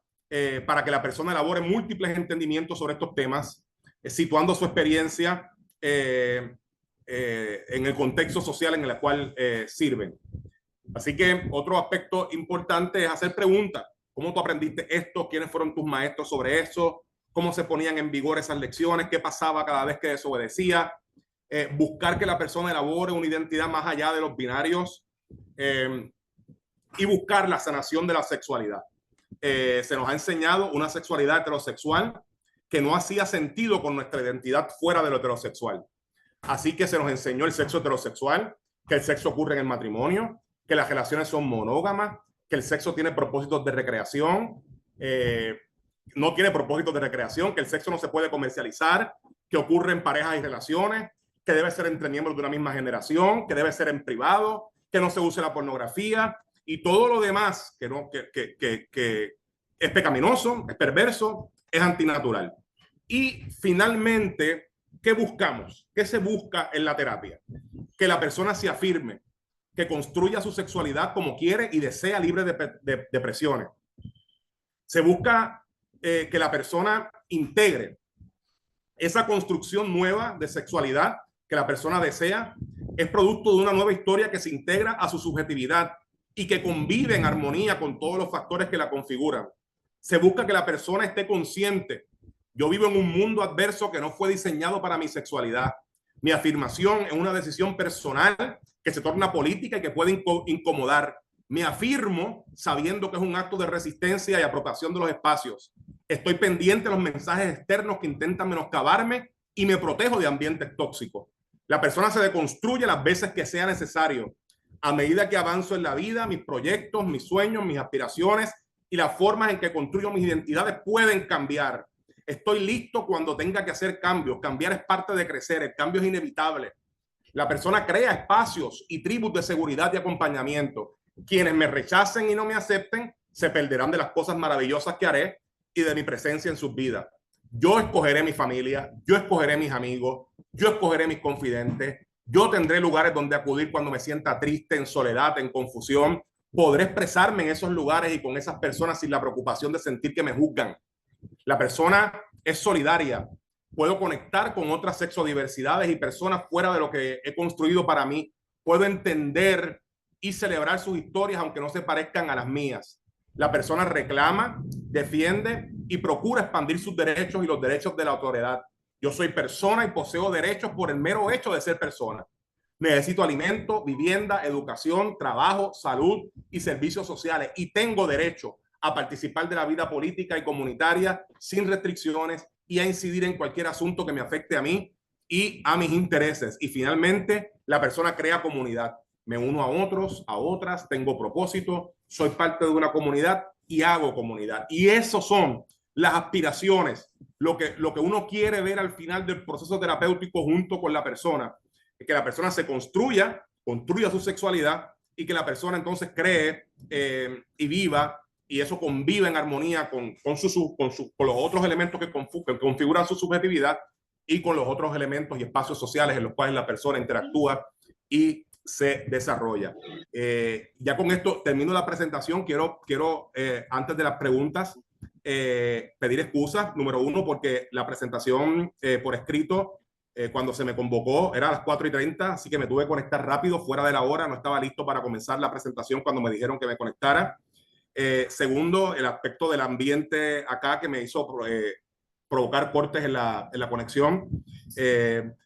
B: para que la persona elabore múltiples entendimientos sobre estos temas, situando su experiencia en el contexto social en el cual sirven. Así que otro aspecto importante es hacer preguntas. ¿Cómo tú aprendiste esto? ¿Quiénes fueron tus maestros sobre eso? ¿Cómo se ponían en vigor esas lecciones? ¿Qué pasaba cada vez que desobedecía? Buscar que la persona elabore una identidad más allá de los binarios, y buscar la sanación de la sexualidad. Se nos ha enseñado una sexualidad heterosexual que no hacía sentido con nuestra identidad fuera de lo heterosexual. Así que se nos enseñó el sexo heterosexual, que el sexo ocurre en el matrimonio, que las relaciones son monógamas, que el sexo tiene propósitos de recreación, no tiene propósitos de recreación, que el sexo no se puede comercializar, que ocurre en parejas y relaciones, que debe ser entre miembros de una misma generación, que debe ser en privado, que no se use la pornografía y todo lo demás que es pecaminoso, es perverso, es antinatural. Y finalmente, ¿qué buscamos? ¿Qué se busca en la terapia? Que la persona se afirme, que construya su sexualidad como quiere y desea, libre de presiones. Se busca que la persona integre esa construcción nueva de sexualidad que la persona desea, es producto de una nueva historia que se integra a su subjetividad y que convive en armonía con todos los factores que la configuran. Se busca que la persona esté consciente. Yo vivo en un mundo adverso que no fue diseñado para mi sexualidad. Mi afirmación es una decisión personal que se torna política y que puede incomodar. Me afirmo sabiendo que es un acto de resistencia y apropiación de los espacios. Estoy pendiente de los mensajes externos que intentan menoscabarme y me protejo de ambientes tóxicos. La persona se deconstruye las veces que sea necesario. A medida que avanzo en la vida, mis proyectos, mis sueños, mis aspiraciones y las formas en que construyo mis identidades pueden cambiar. Estoy listo cuando tenga que hacer cambios. Cambiar es parte de crecer. El cambio es inevitable. La persona crea espacios y tribus de seguridad y acompañamiento. Quienes me rechacen y no me acepten se perderán de las cosas maravillosas que haré y de mi presencia en sus vidas. Yo escogeré mi familia, yo escogeré mis amigos, yo escogeré mis confidentes, yo tendré lugares donde acudir cuando me sienta triste, en soledad, en confusión. Podré expresarme en esos lugares y con esas personas sin la preocupación de sentir que me juzgan. La persona es solidaria. Puedo conectar con otras sexodiversidades y personas fuera de lo que he construido para mí. Puedo entender y celebrar sus historias aunque no se parezcan a las mías. La persona reclama, defiende y procura expandir sus derechos y los derechos de la autoridad. Yo soy persona y poseo derechos por el mero hecho de ser persona. Necesito alimento, vivienda, educación, trabajo, salud y servicios sociales y tengo derecho a participar de la vida política y comunitaria sin restricciones y a incidir en cualquier asunto que me afecte a mí y a mis intereses. Y finalmente, la persona crea comunidad. Me uno a otros, a otras, tengo propósito, soy parte de una comunidad y hago comunidad. Y esos son las aspiraciones, lo que uno quiere ver al final del proceso terapéutico junto con la persona. Que la persona se construya su sexualidad y que la persona entonces cree y viva y eso convive en armonía con los otros elementos que configuran su subjetividad y con los otros elementos y espacios sociales en los cuales la persona interactúa y se desarrolla. Ya con esto termino la presentación. Quiero antes de las preguntas, pedir excusas. Número uno, porque la presentación por escrito, cuando se me convocó, era a las 4:30, así que me tuve que conectar rápido, fuera de la hora. No estaba listo para comenzar la presentación cuando me dijeron que me conectara. Segundo, el aspecto del ambiente acá que me hizo provocar cortes en la conexión.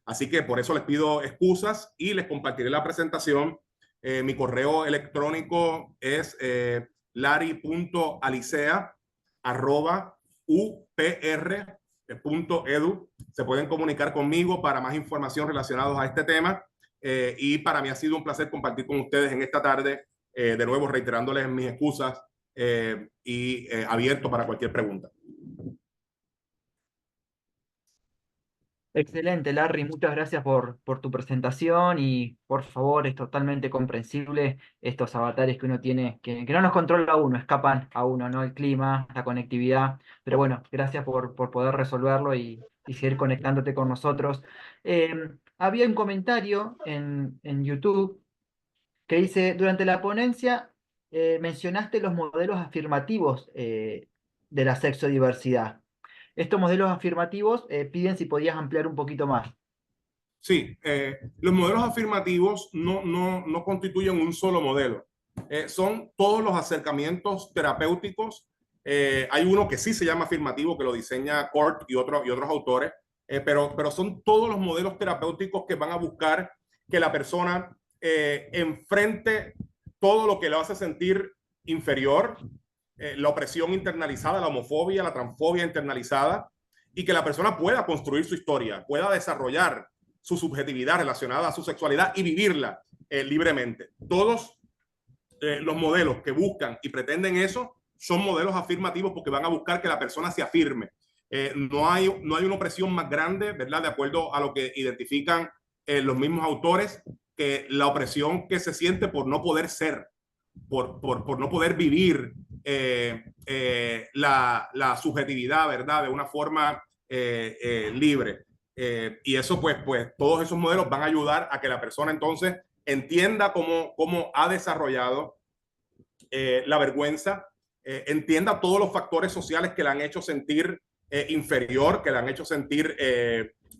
B: Así que por eso les pido excusas y les compartiré la presentación. Mi correo electrónico es lari.alicea@upr.edu. Se pueden comunicar conmigo para más información relacionada a este tema. Y para mí ha sido un placer compartir con ustedes en esta tarde. De nuevo, reiterándoles mis excusas y abierto para cualquier pregunta.
C: Excelente, Larry, muchas gracias por tu presentación y por favor, es totalmente comprensible estos avatares que uno tiene, que no nos controla a uno, escapan a uno, ¿no? El clima, la conectividad, pero bueno, gracias por poder resolverlo y seguir conectándote con nosotros. Había un comentario en YouTube que dice, durante la ponencia mencionaste los modelos afirmativos de la sexodiversidad. Estos modelos afirmativos piden si podías ampliar un poquito más.
B: Sí, los modelos afirmativos no constituyen un solo modelo. Son todos los acercamientos terapéuticos. Hay uno que sí se llama afirmativo, que lo diseña Cort y otros autores, pero son todos los modelos terapéuticos que van a buscar que la persona enfrente todo lo que lo hace sentir inferior, la opresión internalizada, la homofobia, la transfobia internalizada, y que la persona pueda construir su historia, pueda desarrollar su subjetividad relacionada a su sexualidad y vivirla libremente. Todos los modelos que buscan y pretenden eso son modelos afirmativos porque van a buscar que la persona se afirme. No hay una opresión más grande, ¿verdad? De acuerdo a lo que identifican los mismos autores, que la opresión que se siente por no poder ser, por no poder vivir la subjetividad, ¿verdad? De una forma libre. Y eso, pues, todos esos modelos van a ayudar a que la persona entonces entienda cómo ha desarrollado la vergüenza, entienda todos los factores sociales que la han hecho sentir inferior, que la han hecho sentir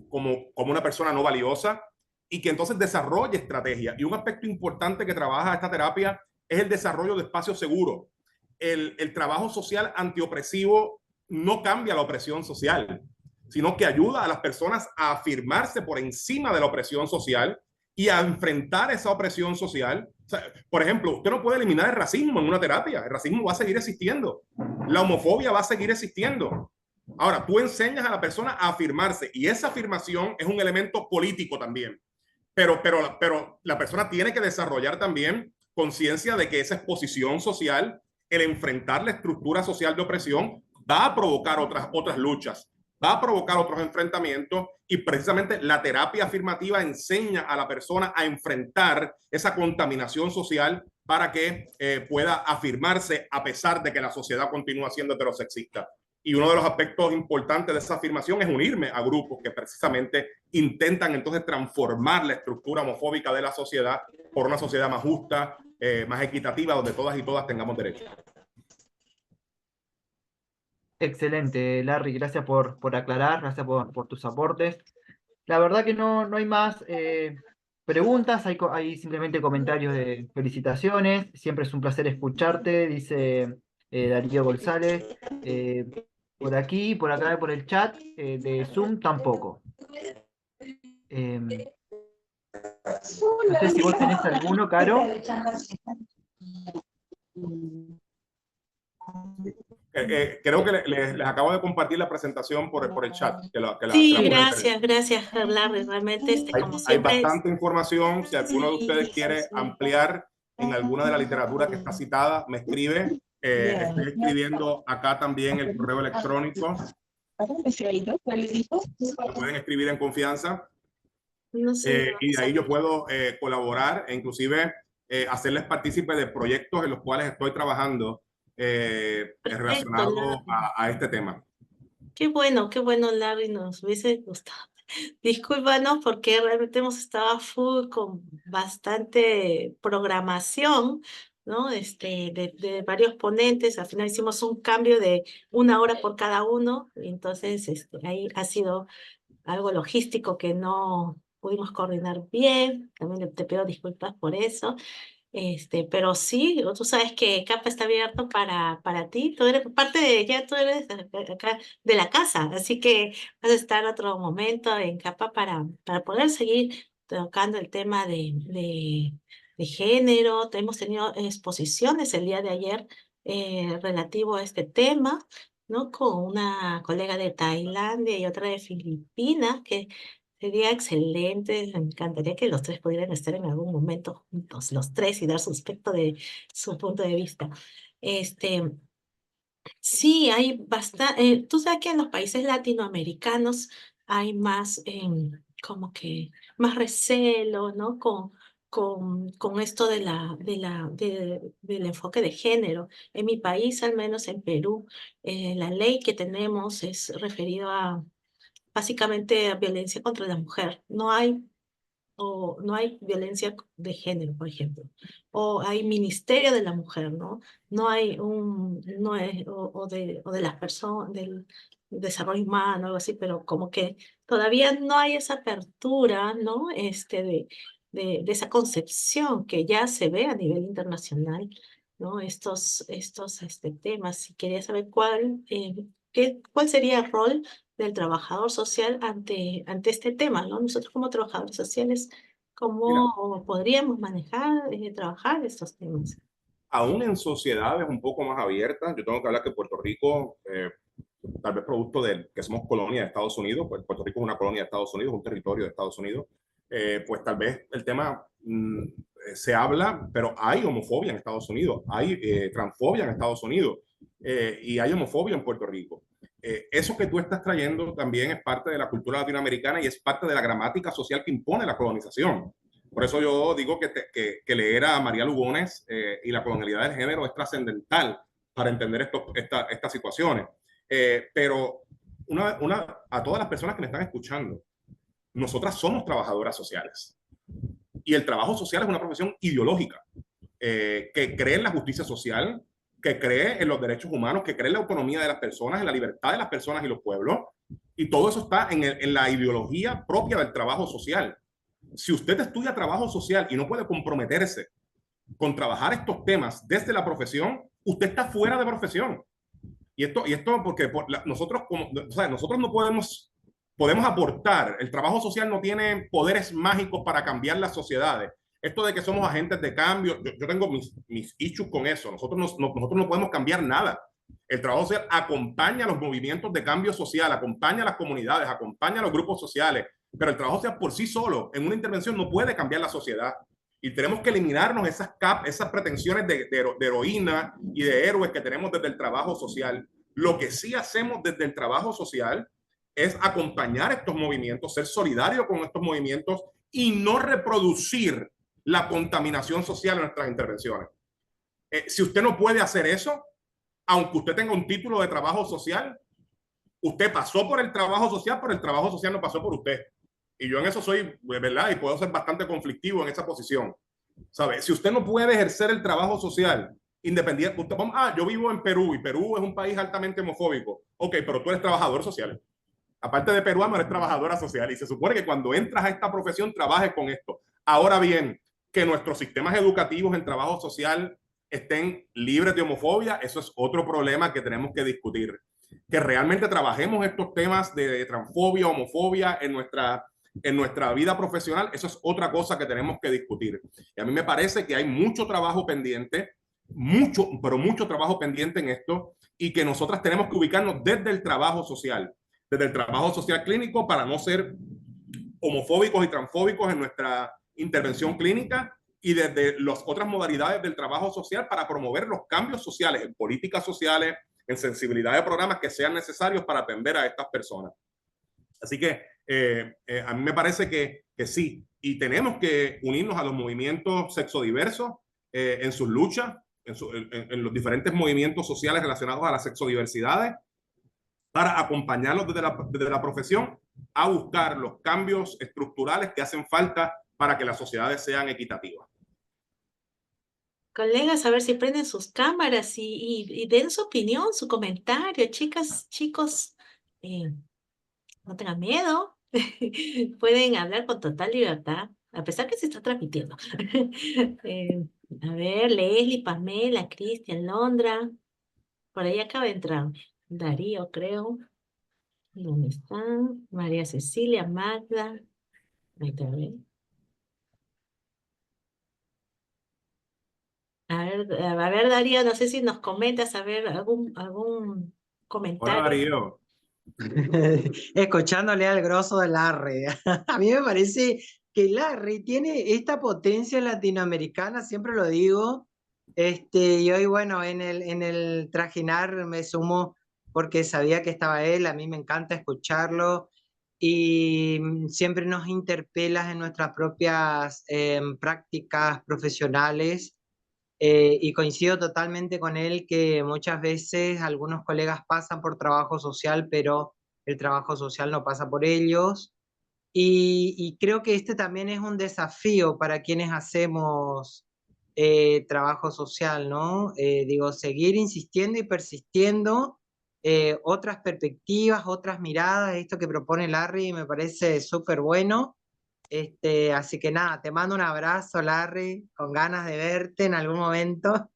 B: como una persona no valiosa, y que entonces desarrolle estrategias. Y un aspecto importante que trabaja esta terapia es el desarrollo de espacios seguros. El trabajo social antiopresivo no cambia la opresión social, sino que ayuda a las personas a afirmarse por encima de la opresión social y a enfrentar esa opresión social sea, por ejemplo, usted no puede eliminar el racismo en una terapia. El racismo va a seguir existiendo. La homofobia va a seguir existiendo. Ahora, tú enseñas a la persona a afirmarse y esa afirmación es un elemento político también. Pero la persona tiene que desarrollar también conciencia de que esa exposición social, el enfrentar la estructura social de opresión, va a provocar otras luchas, va a provocar otros enfrentamientos y precisamente la terapia afirmativa enseña a la persona a enfrentar esa contaminación social para que pueda afirmarse a pesar de que la sociedad continúa siendo heterosexista. Y uno de los aspectos importantes de esa afirmación es unirme a grupos que precisamente intentan entonces transformar la estructura homofóbica de la sociedad por una sociedad más justa, más equitativa, donde todas y todas tengamos derechos.
C: Excelente, Larry, gracias por aclarar, gracias por tus aportes. La verdad que no hay más preguntas, hay simplemente comentarios de felicitaciones. Siempre es un placer escucharte, dice Darío González. Por aquí, por acá, por el chat de Zoom tampoco. No sé si vos tenés alguno, Caro.
B: Creo que les acabo de compartir la presentación por el chat.
A: Sí, gracias, Larry. Realmente, como
B: hay
A: siempre.
B: bastante información. Si alguno de ustedes quiere ampliar en alguna de la literatura que está citada, me escribe. Estoy escribiendo acá también el correo electrónico. Lo pueden escribir en confianza.
A: No sé,
B: y de ahí yo puedo colaborar e inclusive hacerles partícipe de proyectos en los cuales estoy trabajando relacionado a este tema.
A: Qué bueno, Larry, nos hubiese gustado. Discúlpanos porque realmente hemos estado full con bastante programación, ¿no? De varios ponentes. Al final hicimos un cambio de 1 hora por cada uno. Entonces, ahí ha sido algo logístico que no pudimos coordinar bien. También te pido disculpas por eso. Pero sí, tú sabes que CAPA está abierto para ti. Tú eres parte tú eres acá de la casa, así que vas a estar otro momento en CAPA para poder seguir tocando el tema de género. Hemos tenido exposiciones el día de ayer relativo a este tema, ¿no? Con una colega de Tailandia y otra de Filipinas, que sería excelente, me encantaría que los tres pudieran estar en algún momento juntos, los tres, y dar su aspecto de su punto de vista. Sí, hay bastante, tú sabes que en los países latinoamericanos hay más, como que, más recelo, ¿no? Con esto del enfoque de género. En mi país, al menos en Perú, la ley que tenemos es referido a básicamente violencia contra la mujer. No hay violencia de género, por ejemplo. O hay ministerio de la mujer, ¿no? No es, o de las personas, del desarrollo humano, algo así, pero como que todavía no hay esa apertura, ¿no? De esa concepción que ya se ve a nivel internacional, ¿no? Estos temas. Y quería saber cuál sería el rol del trabajador social ante este tema, ¿no? Nosotros como trabajadores sociales,
B: Mira,
A: ¿cómo podríamos manejar, trabajar estos temas?
B: aún en sociedades un poco más abiertas, yo tengo que hablar que Puerto Rico, tal vez producto de que somos colonia de Estados Unidos, pues Puerto Rico es una colonia de Estados Unidos, un territorio de Estados Unidos, pues tal vez el tema se habla, pero hay homofobia en Estados Unidos, hay transfobia en Estados Unidos y hay homofobia en Puerto Rico. Eso que tú estás trayendo también es parte de la cultura latinoamericana y es parte de la gramática social que impone la colonización. Por eso yo digo que leer a María Lugones y la colonialidad del género es trascendental para entender estas situaciones. Pero a todas las personas que me están escuchando, nosotras somos trabajadoras sociales. Y el trabajo social es una profesión ideológica que cree en la justicia social, que cree en los derechos humanos, que cree en la autonomía de las personas, en la libertad de las personas y los pueblos. Y todo eso está en la ideología propia del trabajo social. Si usted estudia trabajo social y no puede comprometerse con trabajar estos temas desde la profesión, usted está fuera de profesión. Y esto porque nosotros no podemos aportar, el trabajo social no tiene poderes mágicos para cambiar las sociedades, Esto de que somos agentes de cambio, yo tengo mis issues con eso. Nosotros no podemos cambiar nada. El trabajo social acompaña los movimientos de cambio social, acompaña a las comunidades, acompaña a los grupos sociales, pero el trabajo social por sí solo, en una intervención, no puede cambiar la sociedad. Y tenemos que eliminarnos esas pretensiones de heroína y de héroes que tenemos desde el trabajo social. Lo que sí hacemos desde el trabajo social es acompañar estos movimientos, ser solidario con estos movimientos y no reproducir la contaminación social en nuestras intervenciones. Si usted no puede hacer eso, aunque usted tenga un título de trabajo social, usted pasó por el trabajo social, pero el trabajo social no pasó por usted. Y yo en eso soy, ¿verdad? Y puedo ser bastante conflictivo en esa posición. ¿Sabe? Si usted no puede ejercer el trabajo social independiente, yo vivo en Perú y Perú es un país altamente homofóbico. Ok, pero tú eres trabajador social. Aparte de peruano, eres trabajadora social y se supone que cuando entras a esta profesión trabajes con esto. Ahora bien, que nuestros sistemas educativos en trabajo social estén libres de homofobia, eso es otro problema que tenemos que discutir. Que realmente trabajemos estos temas de transfobia, homofobia en nuestra vida profesional, eso es otra cosa que tenemos que discutir. Y a mí me parece que hay mucho trabajo pendiente, pero mucho trabajo pendiente en esto y que nosotras tenemos que ubicarnos desde el trabajo social clínico para no ser homofóbicos y transfóbicos en nuestra intervención clínica y desde las otras modalidades del trabajo social para promover los cambios sociales en políticas sociales, en sensibilidad de programas que sean necesarios para atender a estas personas. Así que a mí me parece que sí, y tenemos que unirnos a los movimientos sexodiversos en sus luchas, en los diferentes movimientos sociales relacionados a las sexodiversidades, para acompañarlos desde la profesión a buscar los cambios estructurales que hacen falta para que las sociedades sean equitativas.
A: Colegas, a ver si prenden sus cámaras y den su opinión, su comentario. Chicas, chicos, no tengan miedo. Pueden hablar con total libertad, a pesar que se está transmitiendo. A ver, Leslie, Pamela, Cristian, Londra. Por ahí acaba de entrar Darío, creo. ¿Dónde están? María Cecilia, Magda. Ahí está, ¿ven? A ver, Darío, no sé si nos comentas, a ver, algún
B: Hola
A: comentario.
B: Darío.
D: Escuchándole al grosso de Larry. A mí me parece que Larry tiene esta potencia latinoamericana, siempre lo digo. Y hoy, bueno, en el trajinar me sumo porque sabía que estaba él, a mí me encanta escucharlo y siempre nos interpelas en nuestras propias prácticas profesionales. Y coincido totalmente con él que muchas veces algunos colegas pasan por trabajo social, pero el trabajo social no pasa por ellos. Y creo que este también es un desafío para quienes hacemos trabajo social, ¿no? Digo, seguir insistiendo y persistiendo, otras perspectivas, otras miradas, esto que propone Larry me parece súper bueno. Así que nada, te mando un abrazo, Larry, con ganas de verte en algún momento.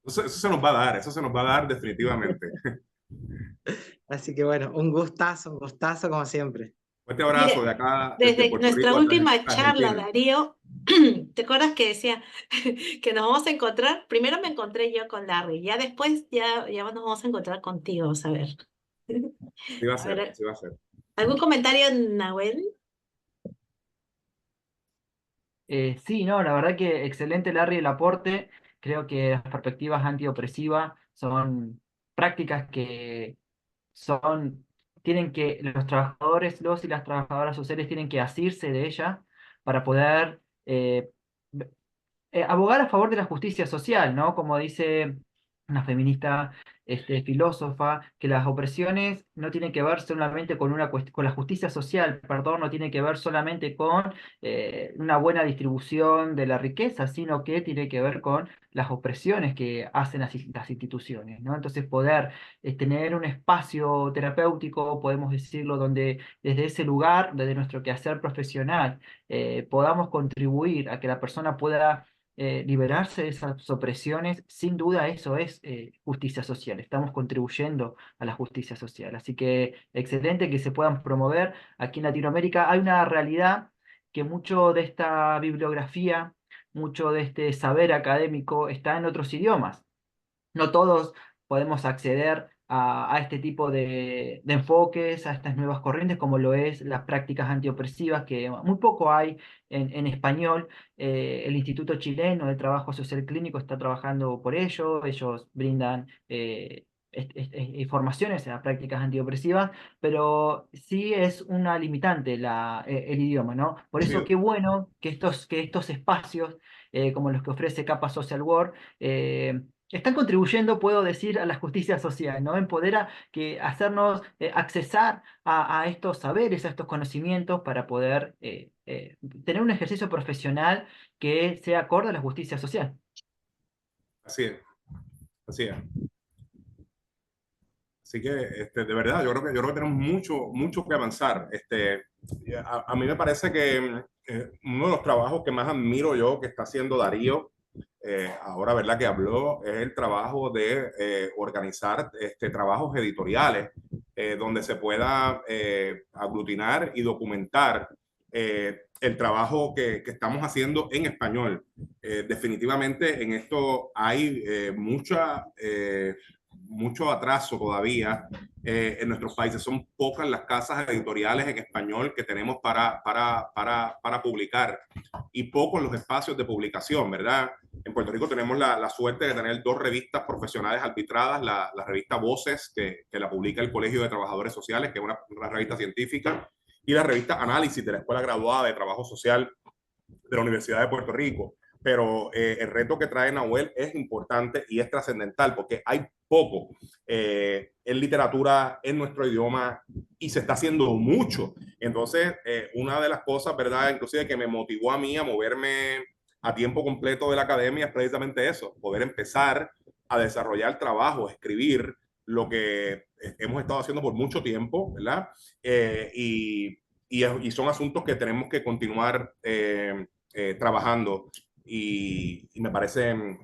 B: Eso se nos va a dar, eso se nos va a dar definitivamente.
D: Así que bueno, un gustazo como siempre.
B: Fuerte abrazo de acá, desde
A: Desde
B: Puerto
A: nuestra
B: Rico hasta
A: última charla,
B: Argentina.
A: Darío, ¿te acuerdas que decía que nos vamos a encontrar? Primero me encontré yo con Larry, ya después ya nos vamos a encontrar contigo, vamos a ver.
B: Sí va a
A: A
B: ser,
A: ver,
B: sí va a ser.
A: ¿algún comentario, Nahuel?
C: Sí, no, la verdad que excelente, Larry, el aporte. Creo que las perspectivas antiopresivas son prácticas que son, los trabajadores, los y las trabajadoras sociales tienen que asirse de ellas para poder abogar a favor de la justicia social, ¿no? Como dice una feminista filósofa, que las opresiones no tienen que ver solamente con con la justicia social, perdón, no tiene que ver solamente con una buena distribución de la riqueza, sino que tiene que ver con las opresiones que hacen las instituciones, ¿no? Entonces poder tener un espacio terapéutico, podemos decirlo, donde desde ese lugar, desde nuestro quehacer profesional, podamos contribuir a que la persona pueda liberarse de esas opresiones, sin duda eso es justicia social. Estamos contribuyendo a la justicia social. Así que excelente que se puedan promover. Aquí en Latinoamérica hay una realidad que mucho de esta bibliografía mucho de este saber académico está en otros idiomas. No todos podemos acceder a este tipo de enfoques, a estas nuevas corrientes, como lo es las prácticas antiopresivas, que muy poco hay en español. El Instituto Chileno de Trabajo Social Clínico está trabajando por ello. Ellos brindan informaciones a las prácticas antiopresivas, pero sí es una limitante el idioma, ¿no? Por eso qué bueno que estos espacios, como los que ofrece Capa Social Work, están contribuyendo, puedo decir, a la justicia social, ¿no? Hacernos accesar a estos saberes, a estos conocimientos para poder tener un ejercicio profesional que sea acorde a la justicia social.
B: Así es, así es. Así que, de verdad, yo creo que tenemos mucho que avanzar. A mí me parece que uno de los trabajos que más admiro yo que está haciendo Darío, ahora, ¿verdad? Que habló, es el trabajo de organizar trabajos editoriales donde se pueda aglutinar y documentar el trabajo que estamos haciendo en español. Definitivamente en esto hay mucho atraso todavía en nuestros países. Son pocas las casas editoriales en español que tenemos para publicar y pocos los espacios de publicación, ¿verdad? En Puerto Rico tenemos la suerte de tener 2 revistas profesionales arbitradas, la revista Voces, que la publica el Colegio de Trabajadores Sociales, que es una revista científica, y la revista Análisis de la Escuela Graduada de Trabajo Social de la Universidad de Puerto Rico. Pero el reto que trae Nahuel es importante y es trascendental porque hay poco en literatura en nuestro idioma y se está haciendo mucho. Entonces, una de las cosas, ¿verdad? Inclusive que me motivó a mí a moverme a tiempo completo de la academia es precisamente eso, poder empezar a desarrollar trabajo, escribir lo que hemos estado haciendo por mucho tiempo, ¿verdad? Y son asuntos que tenemos que continuar trabajando y me parecen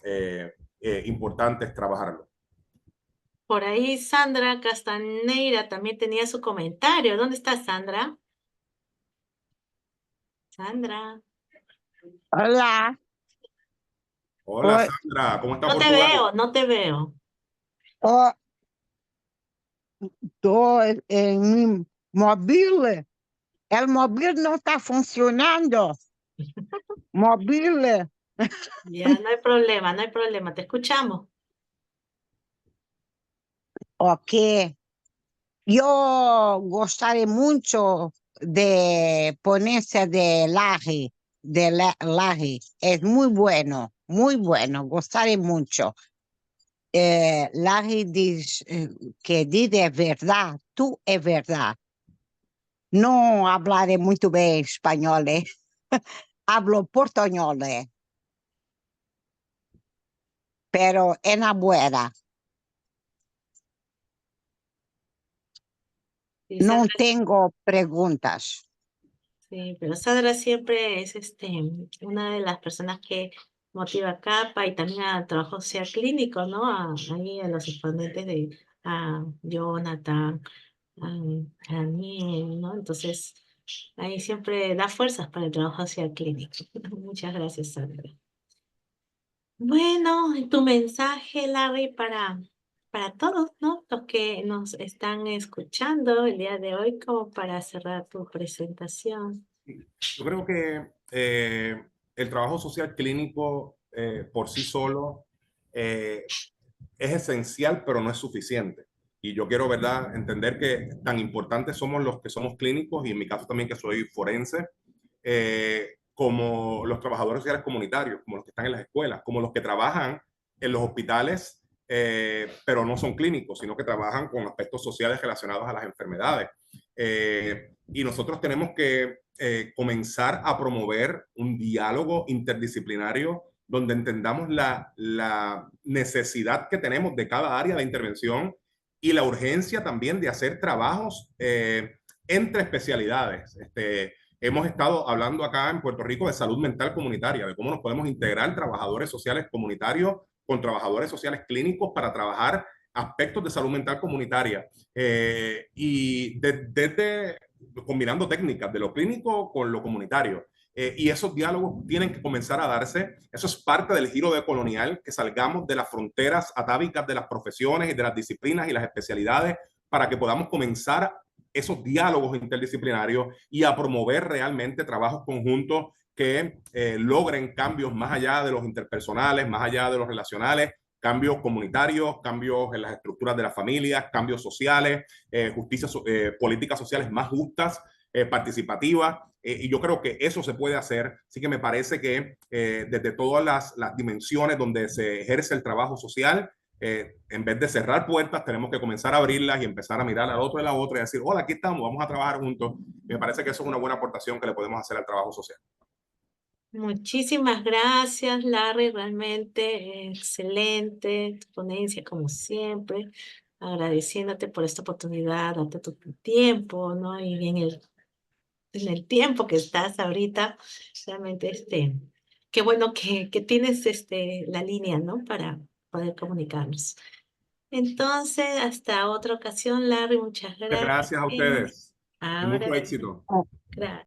B: importantes trabajarlo.
A: Por ahí Sandra Castaneira también tenía su comentario. ¿Dónde está Sandra? Sandra.
E: Hola.
B: Hola
E: Oi.
B: Sandra, ¿cómo está
A: No te
B: Portugal?
A: veo, no te veo.
E: Ó, tô em mi móvil. El móvil no está funcionando. Móvil.
A: Ya, no hay problema, no hay problema. Te escuchamos.
E: Ok. Yo gostaré mucho de ponerse de Larry. Es muy bueno, gostaré mucho. Larry dice que dice verdad, tú es verdad. No hablaré muito bem espanhol, hablo portuñol, pero en la buena.
A: Sí,
E: No
A: Sandra,
E: tengo preguntas.
A: sí, pero Sandra siempre es una de las personas que motiva a CAPA y también al trabajo social clínico, ¿no? Ahí a los exponentes a Jonathan, a Daniel, ¿no? Entonces, ahí siempre da fuerzas para el trabajo social clínico. Muchas gracias, Sandra. Bueno, tu mensaje, Larry, para todos, ¿no? Los que nos están escuchando el día de hoy, como para cerrar tu presentación.
B: Yo creo que el trabajo social clínico por sí solo es esencial, pero no es suficiente. Y yo quiero, ¿verdad?, entender que tan importantes somos los que somos clínicos, y en mi caso también que soy forense, como los trabajadores sociales comunitarios, como los que están en las escuelas, como los que trabajan en los hospitales, pero no son clínicos, sino que trabajan con aspectos sociales relacionados a las enfermedades. Y nosotros tenemos que comenzar a promover un diálogo interdisciplinario donde entendamos la necesidad que tenemos de cada área de intervención y la urgencia también de hacer trabajos entre especialidades. Hemos estado hablando acá en Puerto Rico de salud mental comunitaria, de cómo nos podemos integrar trabajadores sociales comunitarios con trabajadores sociales clínicos para trabajar aspectos de salud mental comunitaria. Y desde combinando técnicas de lo clínico con lo comunitario. y esos diálogos tienen que comenzar a darse. Eso es parte del giro decolonial, que salgamos de las fronteras atávicas de las profesiones y de las disciplinas y las especialidades para que podamos comenzar esos diálogos interdisciplinarios y a promover realmente trabajos conjuntos que logren cambios más allá de los interpersonales, más allá de los relacionales, cambios comunitarios, cambios en las estructuras de las familias, cambios sociales, políticas sociales más justas, participativas, y yo creo que eso se puede hacer. Así que me parece que desde todas las dimensiones donde se ejerce el trabajo social, en vez de cerrar puertas, tenemos que comenzar a abrirlas y empezar a mirar al otro y a la otra y decir, hola, aquí estamos, vamos a trabajar juntos. Y me parece que eso es una buena aportación que le podemos hacer al trabajo social.
A: Muchísimas gracias, Larry, realmente excelente tu ponencia como siempre, agradeciéndote por esta oportunidad, darte tu tiempo, ¿no? Y en el tiempo que estás ahorita, realmente qué bueno que tienes la línea, ¿no? Para poder comunicarnos. Entonces, hasta otra ocasión, Larry, muchas gracias.
B: Gracias a ustedes y mucho
A: Ahora,
B: éxito.
A: gracias.